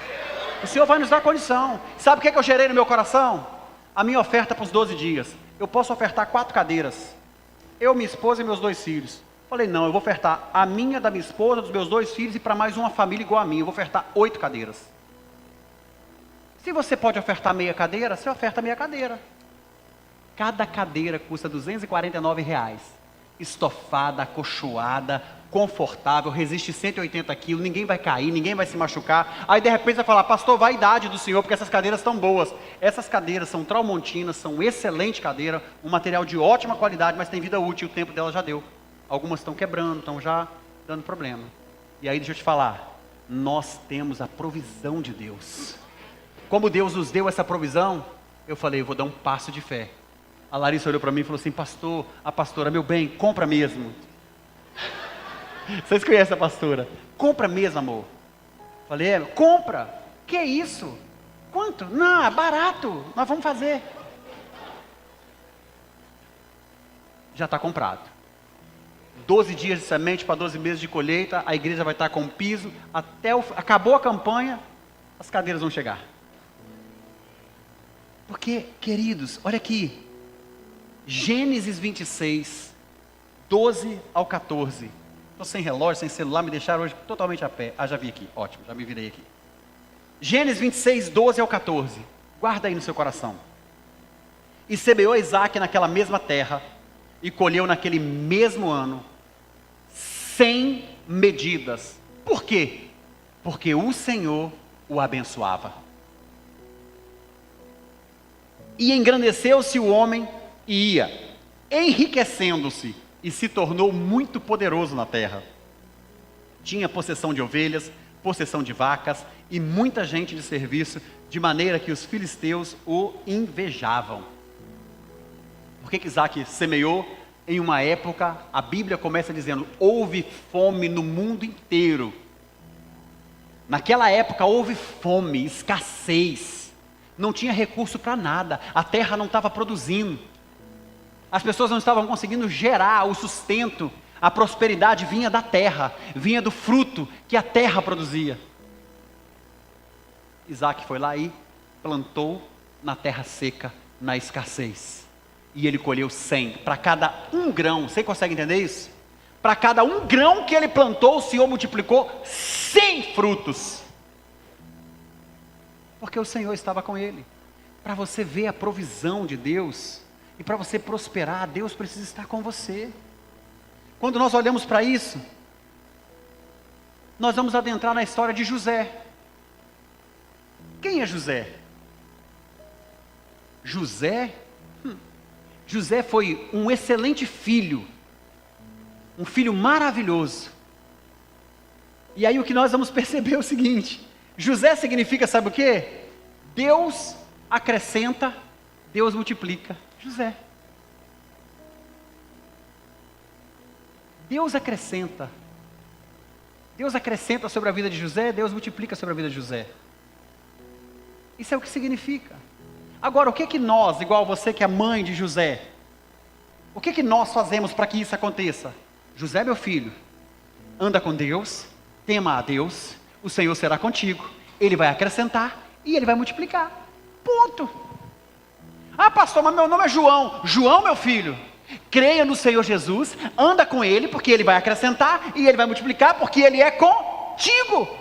O Senhor vai nos dar condição. Sabe o que eu gerei no meu coração? A minha oferta para os 12 dias. Eu posso ofertar 4 cadeiras. Eu, minha esposa e meus 2 filhos. Falei, não, eu vou ofertar a minha, da minha esposa, dos meus 2 filhos e para mais uma família igual a minha. Eu vou ofertar 8 cadeiras. Se você pode ofertar meia cadeira, você oferta meia cadeira. Cada cadeira custa R$249. Estofada, acolchoada, confortável, resiste 180 quilos, ninguém vai cair, ninguém vai se machucar. Aí de repente você vai falar, pastor, vaidade do senhor, porque essas cadeiras estão boas. Essas cadeiras são traumontinas, são excelente cadeira, um material de ótima qualidade, mas tem vida útil, o tempo dela já deu. Algumas estão quebrando, estão já dando problema. E aí deixa eu te falar, nós temos a provisão de Deus. Como Deus nos deu essa provisão, eu falei, eu vou dar um passo de fé. A Larissa olhou para mim e falou assim, pastor, a pastora, meu bem, compra mesmo. Vocês conhecem a pastora? Compra mesmo, amor. Falei, compra. Que isso? Quanto? Não, é barato, nós vamos fazer. Já está comprado. 12 dias de semente para 12 meses de colheita, a igreja vai estar com piso, acabou a campanha, as cadeiras vão chegar. Porque, queridos, olha aqui, Gênesis 26, 12 ao 14, estou sem relógio, sem celular, me deixaram hoje totalmente a pé, já vi aqui, ótimo, já me virei aqui. Gênesis 26, 12 ao 14, guarda aí no seu coração. E semeou Isaac naquela mesma terra, e colheu naquele mesmo ano, 100 medidas. Por quê? Porque o Senhor o abençoava. E engrandeceu-se o homem e ia, enriquecendo-se, e se tornou muito poderoso na terra. Tinha possessão de ovelhas, possessão de vacas, e muita gente de serviço, de maneira que os filisteus o invejavam. Por que Isaac semeou em uma época, a Bíblia começa dizendo, houve fome no mundo inteiro. Naquela época houve fome, escassez, não tinha recurso para nada, a terra não estava produzindo, as pessoas não estavam conseguindo gerar o sustento, a prosperidade vinha da terra, vinha do fruto que a terra produzia. Isaac foi lá e plantou na terra seca, na escassez, e ele colheu 100, para cada um grão, você consegue entender isso? Para cada um grão que ele plantou, o Senhor multiplicou 100 frutos, porque o Senhor estava com ele. Para você ver a provisão de Deus, e para você prosperar, Deus precisa estar com você. Quando nós olhamos para isso, nós vamos adentrar na história de José. Quem é José? José foi um excelente filho, um filho maravilhoso. E aí o que nós vamos perceber é o seguinte: José significa, sabe o quê? Deus acrescenta, Deus multiplica. José. Deus acrescenta. Deus acrescenta sobre a vida de José, Deus multiplica sobre a vida de José. Isso é o que significa. Agora, o que que nós, igual você que é mãe de José, o que que nós fazemos para que isso aconteça? José, meu filho, anda com Deus, tema a Deus, o Senhor será contigo, Ele vai acrescentar e Ele vai multiplicar. Ponto. Ah, pastor, mas meu nome é João. João, meu filho, creia no Senhor Jesus, anda com Ele, porque Ele vai acrescentar e Ele vai multiplicar, porque Ele é contigo.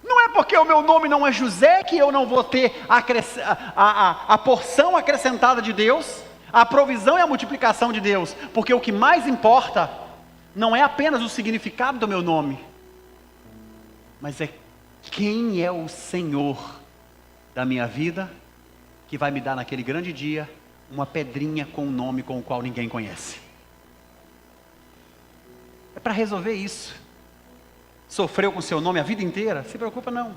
Não é porque o meu nome não é José que eu não vou ter a porção acrescentada de Deus, a provisão e a multiplicação de Deus, porque o que mais importa não é apenas o significado do meu nome, mas é quem é o Senhor da minha vida, que vai me dar naquele grande dia uma pedrinha com um nome com o qual ninguém conhece. É para resolver isso. Sofreu com seu nome a vida inteira? Se preocupa não.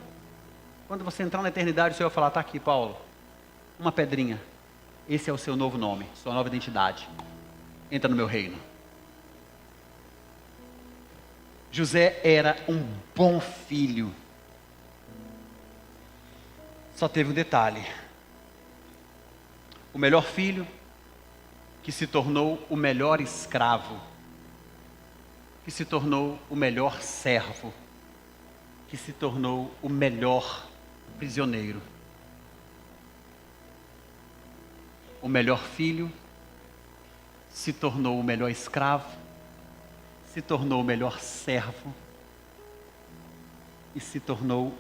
Quando você entrar na eternidade, o Senhor vai falar, está aqui, Paulo, uma pedrinha, esse é o seu novo nome, sua nova identidade, entra no meu reino. José era um bom filho, só teve um detalhe: o melhor filho que se tornou o melhor escravo, que se tornou o melhor servo, que se tornou o melhor prisioneiro. O melhor filho se tornou o melhor escravo, se tornou o melhor servo e se tornou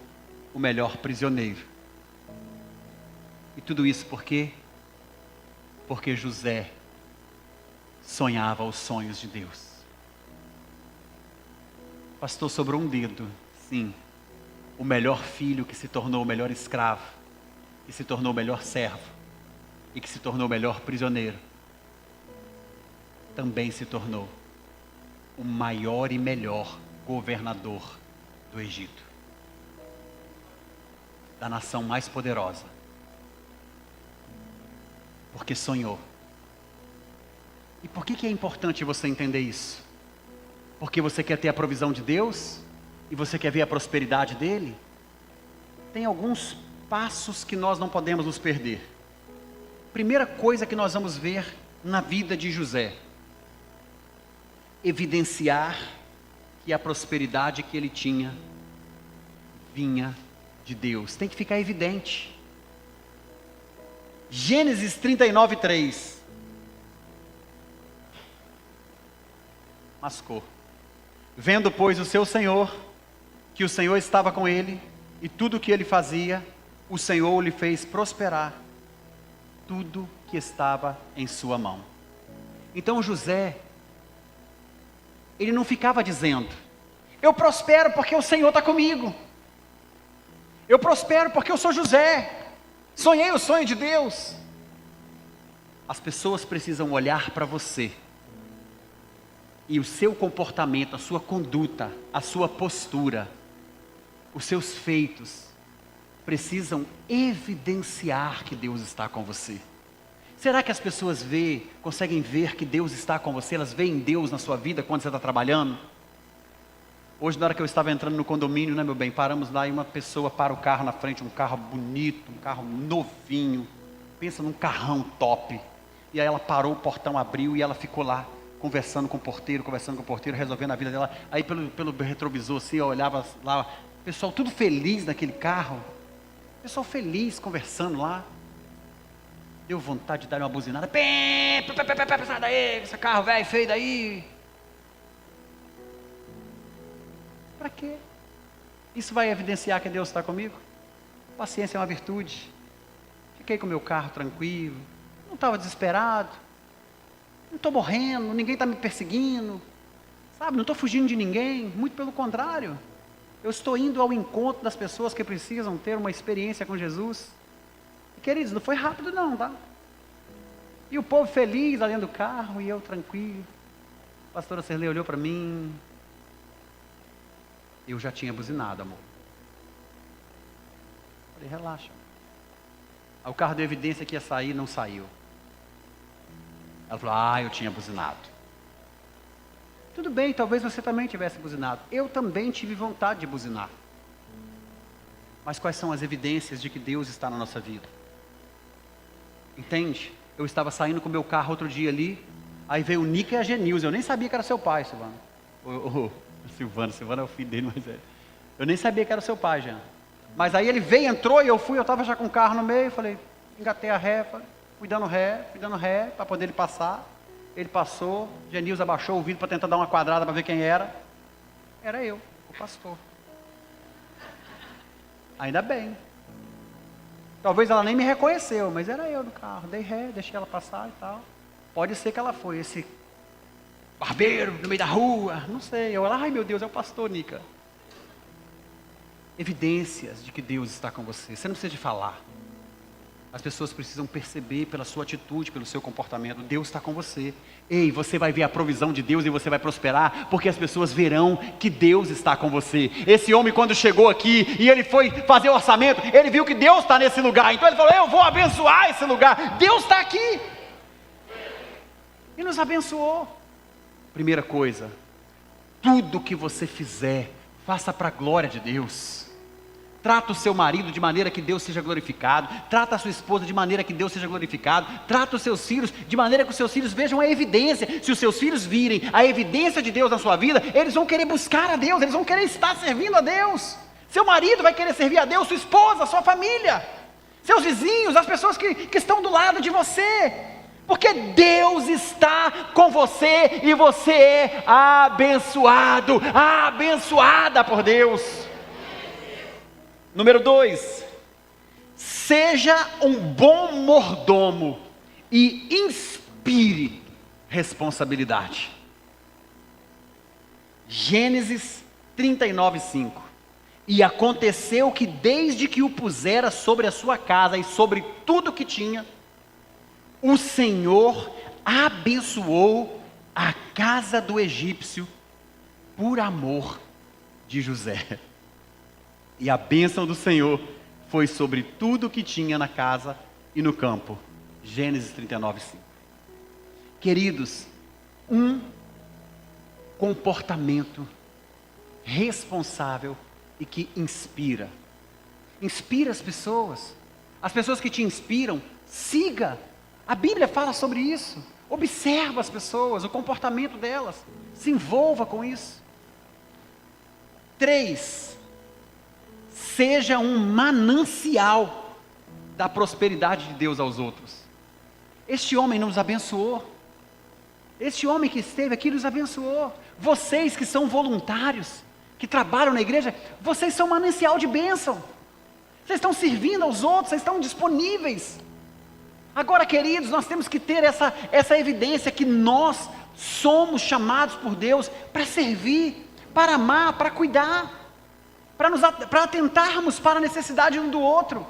o melhor prisioneiro. E tudo isso por quê? Porque José sonhava os sonhos de Deus. Pastor, sobrou um dedo. Sim, o melhor filho que se tornou o melhor escravo, que se tornou o melhor servo e que se tornou o melhor prisioneiro, também se tornou o maior e melhor governador do Egito, da nação mais poderosa, porque sonhou. E por que é importante você entender isso? Porque você quer ter a provisão de Deus e você quer ver a prosperidade dele? Tem alguns passos que nós não podemos nos perder. Primeira coisa que nós vamos ver na vida de José: evidenciar que a prosperidade que ele tinha vinha de Deus. Tem que ficar evidente. Gênesis 39:3. Mascou. Vendo, pois, o seu senhor, que o Senhor estava com ele, e tudo o que ele fazia, o Senhor lhe fez prosperar tudo que estava em sua mão. Então José, ele não ficava dizendo, eu prospero porque o Senhor está comigo, eu prospero porque eu sou José, sonhei o sonho de Deus. As pessoas precisam olhar para você, e o seu comportamento, a sua conduta, a sua postura, os seus feitos, precisam evidenciar que Deus está com você. Será que as pessoas conseguem ver que Deus está com você? Elas veem Deus na sua vida quando você está trabalhando? Hoje, na hora que eu estava entrando no condomínio, né, meu bem, paramos lá e uma pessoa para o carro na frente, um carro bonito, um carro novinho. Pensa num carrão top. E aí ela parou, o portão abriu e ela ficou lá, conversando com o porteiro, resolvendo a vida dela. Aí pelo retrovisor, assim, eu olhava lá, o pessoal tudo feliz naquele carro. O pessoal feliz, conversando lá. Deu vontade de dar uma buzinada. Sai daí, esse carro velho feio daí. Para quê? Isso vai evidenciar que Deus está comigo? Paciência é uma virtude. Fiquei com o meu carro tranquilo. Não estava desesperado. Não estou morrendo, ninguém está me perseguindo. Sabe, não estou fugindo de ninguém. Muito pelo contrário. Eu estou indo ao encontro das pessoas que precisam ter uma experiência com Jesus. E, queridos, não foi rápido não, tá? E o povo feliz lá dentro do carro e eu tranquilo. A pastora Serlei olhou para mim. Eu já tinha buzinado, amor. Falei, relaxa. Aí o carro deu evidência que ia sair, não saiu. Ela falou, eu tinha buzinado. Tudo bem, talvez você também tivesse buzinado. Eu também tive vontade de buzinar. Mas quais são as evidências de que Deus está na nossa vida? Entende? Eu estava saindo com o meu carro outro dia ali, aí veio o Nica e a Genilza. Eu nem sabia que era seu pai, Silvano. Silvano é o filho dele, mas eu nem sabia que era seu pai, Jean. Mas aí ele veio, entrou e eu estava já com o carro no meio, falei, engatei a ré, fui dando ré, para poder ele passar. Ele passou, Genilza abaixou o vidro para tentar dar uma quadrada para ver quem era. Era eu, o pastor. Ainda bem. Talvez ela nem me reconheceu, mas era eu no carro. Dei ré, deixei ela passar e tal. Pode ser que ela foi esse barbeiro no meio da rua, não sei. Eu, ai meu Deus, é o pastor Nica. Evidências de que Deus está com você. Você não precisa de falar. As pessoas precisam perceber pela sua atitude, pelo seu comportamento. Deus está com você. Ei, você vai ver a provisão de Deus e você vai prosperar, porque as pessoas verão que Deus está com você. Esse homem, quando chegou aqui e ele foi fazer o orçamento, ele viu que Deus está nesse lugar. Então ele falou, eu vou abençoar esse lugar. Deus está aqui. E nos abençoou. Primeira coisa, tudo que você fizer, faça para a glória de Deus. Trata o seu marido de maneira que Deus seja glorificado. Trata a sua esposa de maneira que Deus seja glorificado. Trata os seus filhos de maneira que os seus filhos vejam a evidência. Se os seus filhos virem a evidência de Deus na sua vida, eles vão querer buscar a Deus, eles vão querer estar servindo a Deus. Seu marido vai querer servir a Deus, sua esposa, sua família, seus vizinhos, as pessoas que estão do lado de você. Porque Deus está com você e você é abençoado, abençoada por Deus. Número 2, seja um bom mordomo e inspire responsabilidade. Gênesis 39:5. E aconteceu que desde que o pusera sobre a sua casa e sobre tudo que tinha, o Senhor abençoou a casa do egípcio por amor de José. E a bênção do Senhor foi sobre tudo que tinha na casa e no campo. Gênesis 39:5. Queridos, um comportamento responsável e que inspira. Inspira as pessoas. As pessoas que te inspiram, siga. A Bíblia fala sobre isso. Observa as pessoas, o comportamento delas. Se envolva com isso. 3. Seja um manancial da prosperidade de Deus aos outros. Este homem nos abençoou. Este homem que esteve aqui nos abençoou. Vocês que são voluntários, que trabalham na igreja, vocês são manancial de bênção. Vocês estão servindo aos outros, vocês estão disponíveis. Agora, queridos, nós temos que ter essa evidência que nós somos chamados por Deus para servir, para amar, para cuidar, para atentarmos para a necessidade um do outro.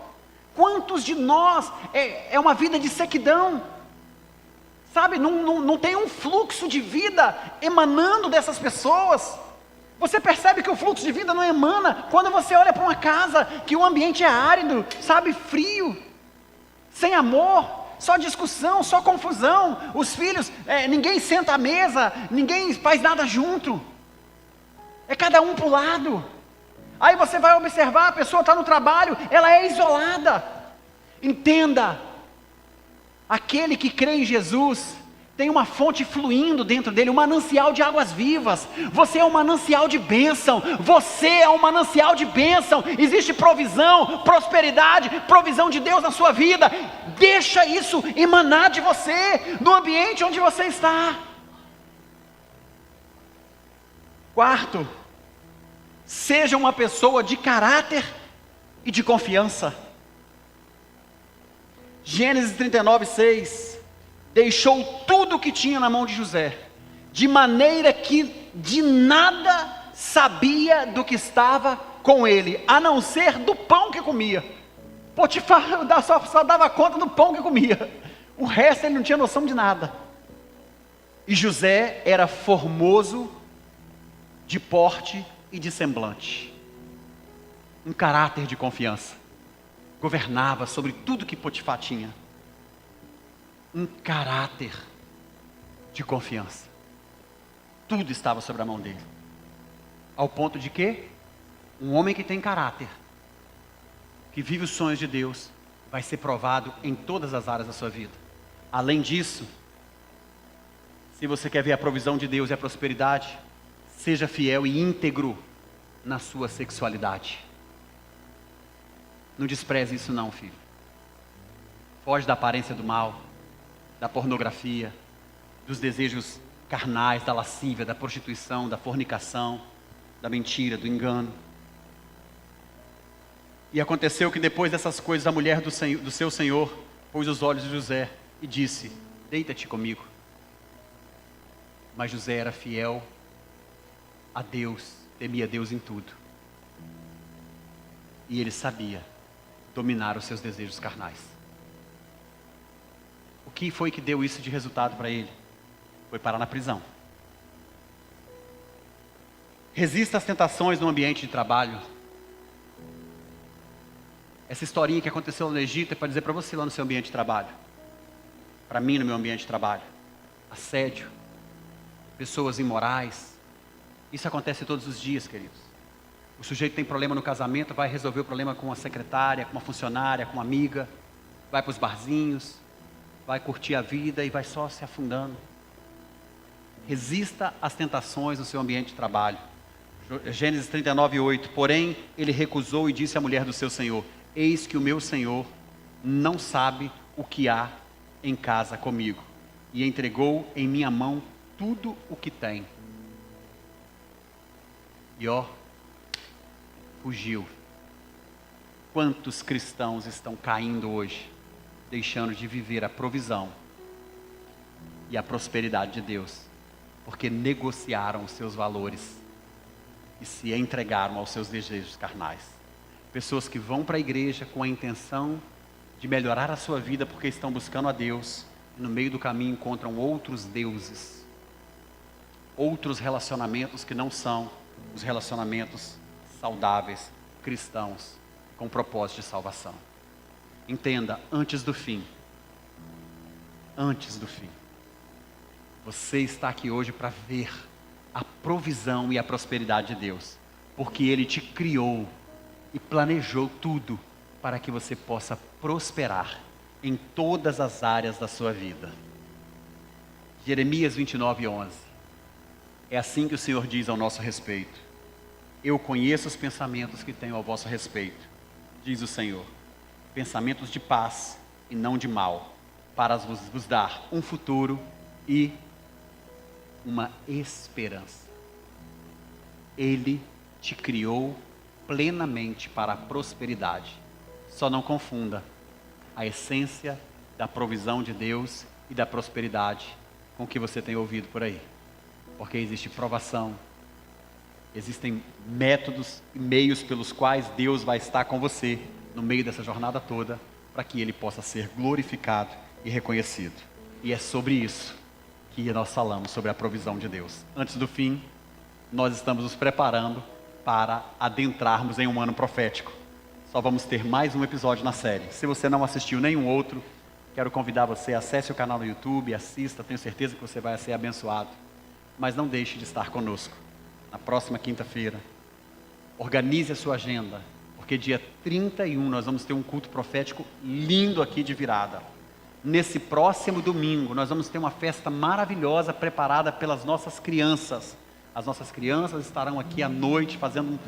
Quantos de nós é uma vida de sequidão? Sabe, não tem um fluxo de vida emanando dessas pessoas. Você percebe que o fluxo de vida não emana quando você olha para uma casa que o ambiente é árido, sabe, frio, sem amor, só discussão, só confusão. Os filhos, ninguém senta à mesa, ninguém faz nada junto. É cada um para o lado. Aí você vai observar, a pessoa está no trabalho, ela é isolada. Entenda, aquele que crê em Jesus, tem uma fonte fluindo dentro dele, um manancial de águas vivas. Você é um manancial de bênção. Você é um manancial de bênção. Existe provisão, prosperidade, provisão de Deus na sua vida. Deixa isso emanar de você, no ambiente onde você está. Quarto, seja uma pessoa de caráter e de confiança. Gênesis 39:6. Deixou tudo o que tinha na mão de José, de maneira que de nada sabia do que estava com ele, a não ser do pão que comia. Potifar só dava conta do pão que comia, o resto ele não tinha noção de nada. E José era formoso de porte e de semblante, um caráter de confiança, governava sobre tudo que Potifar tinha. Um caráter de confiança. Tudo estava sobre a mão dele. Ao ponto de que um homem que tem caráter, que vive os sonhos de Deus, vai ser provado em todas as áreas da sua vida. Além disso, se você quer ver a provisão de Deus e a prosperidade, seja fiel e íntegro na sua sexualidade. Não despreze isso não, filho. Foge da aparência do mal, da pornografia, dos desejos carnais, da lascívia, da prostituição, da fornicação, da mentira, do engano. E aconteceu que depois dessas coisas, a mulher do seu senhor pôs os olhos de José e disse: deita-te comigo. Mas José era fiel a Deus, temia Deus em tudo. E ele sabia dominar os seus desejos carnais. O que foi que deu isso de resultado para ele? Foi parar na prisão. Resista às tentações no ambiente de trabalho. Essa historinha que aconteceu no Egito é para dizer para você lá no seu ambiente de trabalho. Para mim no meu ambiente de trabalho. Assédio. Pessoas imorais. Isso acontece todos os dias, queridos. O sujeito tem problema no casamento, vai resolver o problema com uma secretária, com uma funcionária, com uma amiga. Vai para os barzinhos. Vai curtir a vida e vai só se afundando. Resista às tentações no seu ambiente de trabalho. Gênesis 39:8. Porém, ele recusou e disse à mulher do seu senhor: eis que o meu senhor não sabe o que há em casa comigo, e entregou em minha mão tudo o que tem. E fugiu. Quantos cristãos estão caindo hoje, deixando de viver a provisão e a prosperidade de Deus, porque negociaram os seus valores e se entregaram aos seus desejos carnais. Pessoas que vão para a igreja com a intenção de melhorar a sua vida porque estão buscando a Deus, e no meio do caminho encontram outros deuses, outros relacionamentos que não são os relacionamentos saudáveis, cristãos, com propósito de salvação. Entenda, antes do fim, você está aqui hoje para ver a provisão e a prosperidade de Deus, porque Ele te criou e planejou tudo para que você possa prosperar em todas as áreas da sua vida. Jeremias 29:11. É assim que o Senhor diz ao nosso respeito: eu conheço os pensamentos que tenho ao vosso respeito, diz o Senhor, pensamentos de paz e não de mal, para vos dar um futuro e uma esperança. Ele te criou plenamente para a prosperidade. Só não confunda a essência da provisão de Deus e da prosperidade com o que você tem ouvido por aí. Porque existe provação, existem métodos e meios pelos quais Deus vai estar com você no meio dessa jornada toda, para que Ele possa ser glorificado e reconhecido. E é sobre isso que nós falamos, sobre a provisão de Deus. Antes do fim, nós estamos nos preparando para adentrarmos em um ano profético. Só vamos ter mais um episódio na série. Se você não assistiu nenhum outro, Quero convidar você, acesse o canal no YouTube, assista, tenho certeza que você vai ser abençoado. Mas não deixe de estar conosco na próxima quinta-feira. Organize a sua agenda, porque dia 31 nós vamos ter um culto profético lindo aqui de virada. Nesse próximo domingo nós vamos ter uma festa maravilhosa preparada pelas nossas crianças. As nossas crianças estarão aqui à noite fazendo,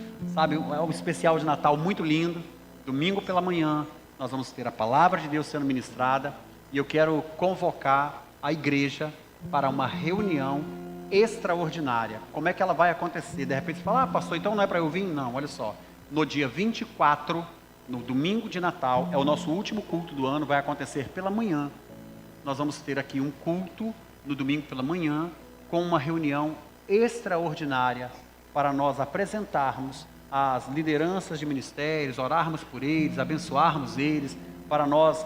um especial de Natal muito lindo. Domingo pela manhã nós vamos ter a palavra de Deus sendo ministrada. E eu quero convocar a igreja para uma reunião extraordinária. Como é que ela vai acontecer? De repente você fala, pastor, então não é para eu vir? Não, olha só. No dia 24, no domingo de Natal, é o nosso último culto do ano, vai acontecer pela manhã. Nós vamos ter aqui um culto no domingo pela manhã, com uma reunião extraordinária para nós apresentarmos as lideranças de ministérios, orarmos por eles, abençoarmos eles, para nós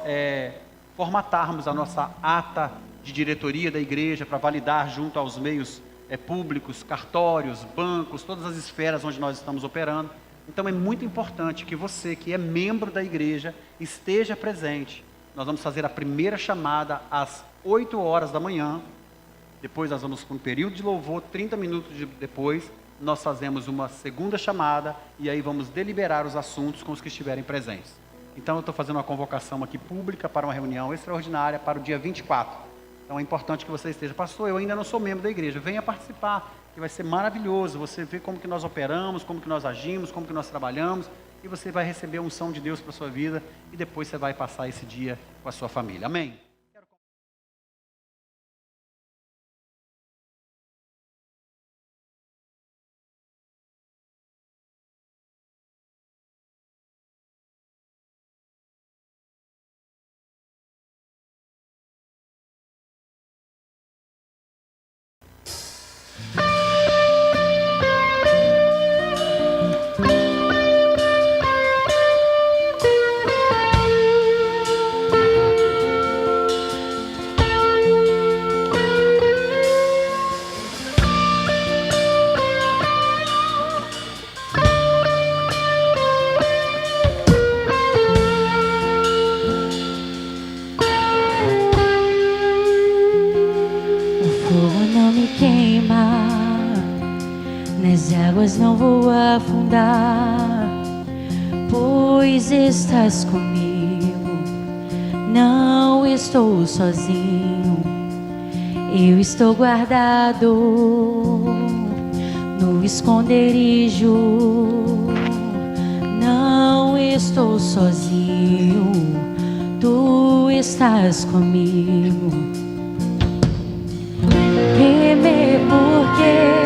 formatarmos a nossa ata de diretoria da igreja, para validar junto aos meios públicos, cartórios, bancos, todas as esferas onde nós estamos operando. Então é muito importante que você, que é membro da igreja, esteja presente. Nós vamos fazer a primeira chamada às 8 horas da manhã, depois nós vamos para um período de louvor, 30 minutos depois, nós fazemos uma segunda chamada, e aí vamos deliberar os assuntos com os que estiverem presentes. Então eu estou fazendo uma convocação aqui pública para uma reunião extraordinária para o dia 24. Então é importante que você esteja. Pastor, eu ainda não sou membro da igreja, venha participar, que vai ser maravilhoso. Você vê como que nós operamos, como que nós agimos, como que nós trabalhamos, e você vai receber a unção de Deus para a sua vida, e depois você vai passar esse dia com a sua família. Amém? Não vou afundar, pois estás comigo. Não estou sozinho, eu estou guardado no esconderijo. Não estou sozinho, tu estás comigo. Temer porque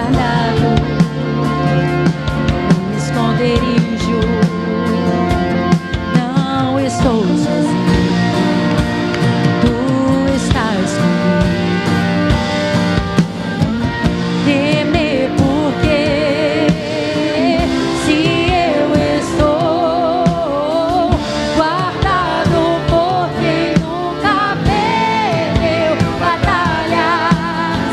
guardado no esconderijo. Não estou sozinho, tu estás comigo. Temer porque se eu estou guardado por quem nunca perdeu batalhas,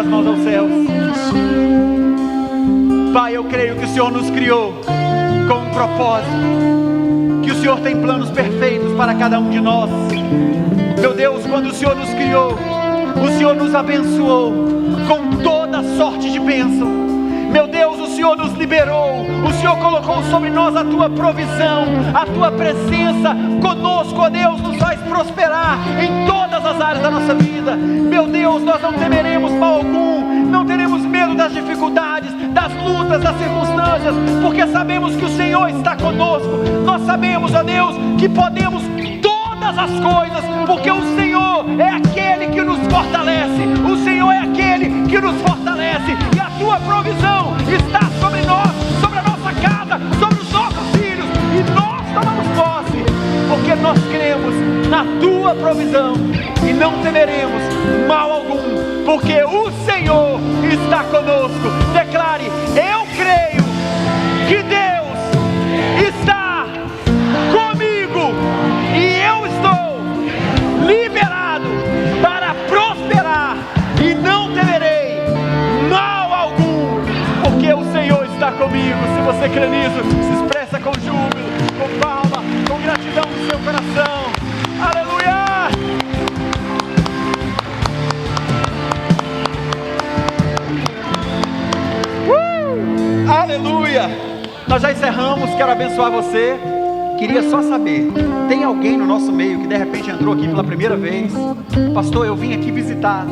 mãos aos céus. Pai, eu creio que o Senhor nos criou com um propósito, que o Senhor tem planos perfeitos para cada um de nós. Meu Deus, quando o Senhor nos criou, o Senhor nos abençoou com toda sorte de bênção. Meu Deus, o Senhor nos liberou, o Senhor colocou sobre nós a Tua provisão, a Tua presença conosco, ó Deus, nos faz prosperar em todas as áreas da nossa vida. Meu Deus, nós não temeremos mal algum, não teremos medo das dificuldades, das lutas, das circunstâncias, porque sabemos que o Senhor está conosco. Nós sabemos, ó Deus, que podemos todas as coisas, porque o Senhor é aquele que nos fortalece, o Senhor é aquele que nos fortalece, e a Tua provisão está sobre nós, sobre a nossa casa, sobre os nossos filhos, e nós tomamos posse, porque nós cremos na Tua provisão, e não temeremos mal algum, porque o Senhor está conosco. Declare: eu creio que Deus está comigo, e eu estou liberado para prosperar, e não temerei mal algum, porque o Senhor está comigo. Se você crê nisso, se expressa com júbilo, com palma, com gratidão no seu coração. Aleluia! Aleluia! Nós já encerramos, quero abençoar você. Queria só saber, tem alguém no nosso meio que de repente entrou aqui pela primeira vez? Pastor, eu vim aqui visitar,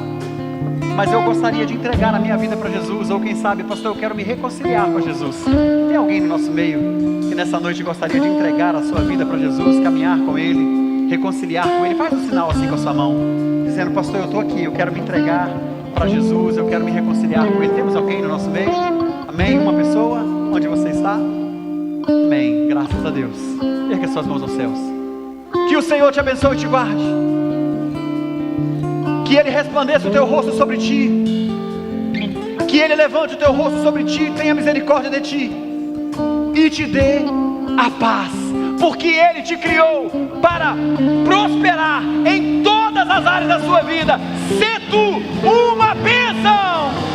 mas eu gostaria de entregar a minha vida para Jesus. Ou quem sabe, pastor, eu quero me reconciliar com Jesus. Tem alguém no nosso meio que nessa noite gostaria de entregar a sua vida para Jesus, caminhar com Ele, reconciliar com Ele? Faz um sinal assim com a sua mão, dizendo: pastor, eu estou aqui, eu quero me entregar para Jesus, eu quero me reconciliar com Ele. Temos alguém no nosso meio? Amém? Uma pessoa? Onde você está? Amém, graças a Deus. Erga suas mãos aos céus. Que o Senhor te abençoe e te guarde, que Ele resplandeça o teu rosto sobre ti, que Ele levante o teu rosto sobre ti, tenha misericórdia de ti e te dê a paz, porque Ele te criou para prosperar em todas as áreas da sua vida. Sê tu uma bênção.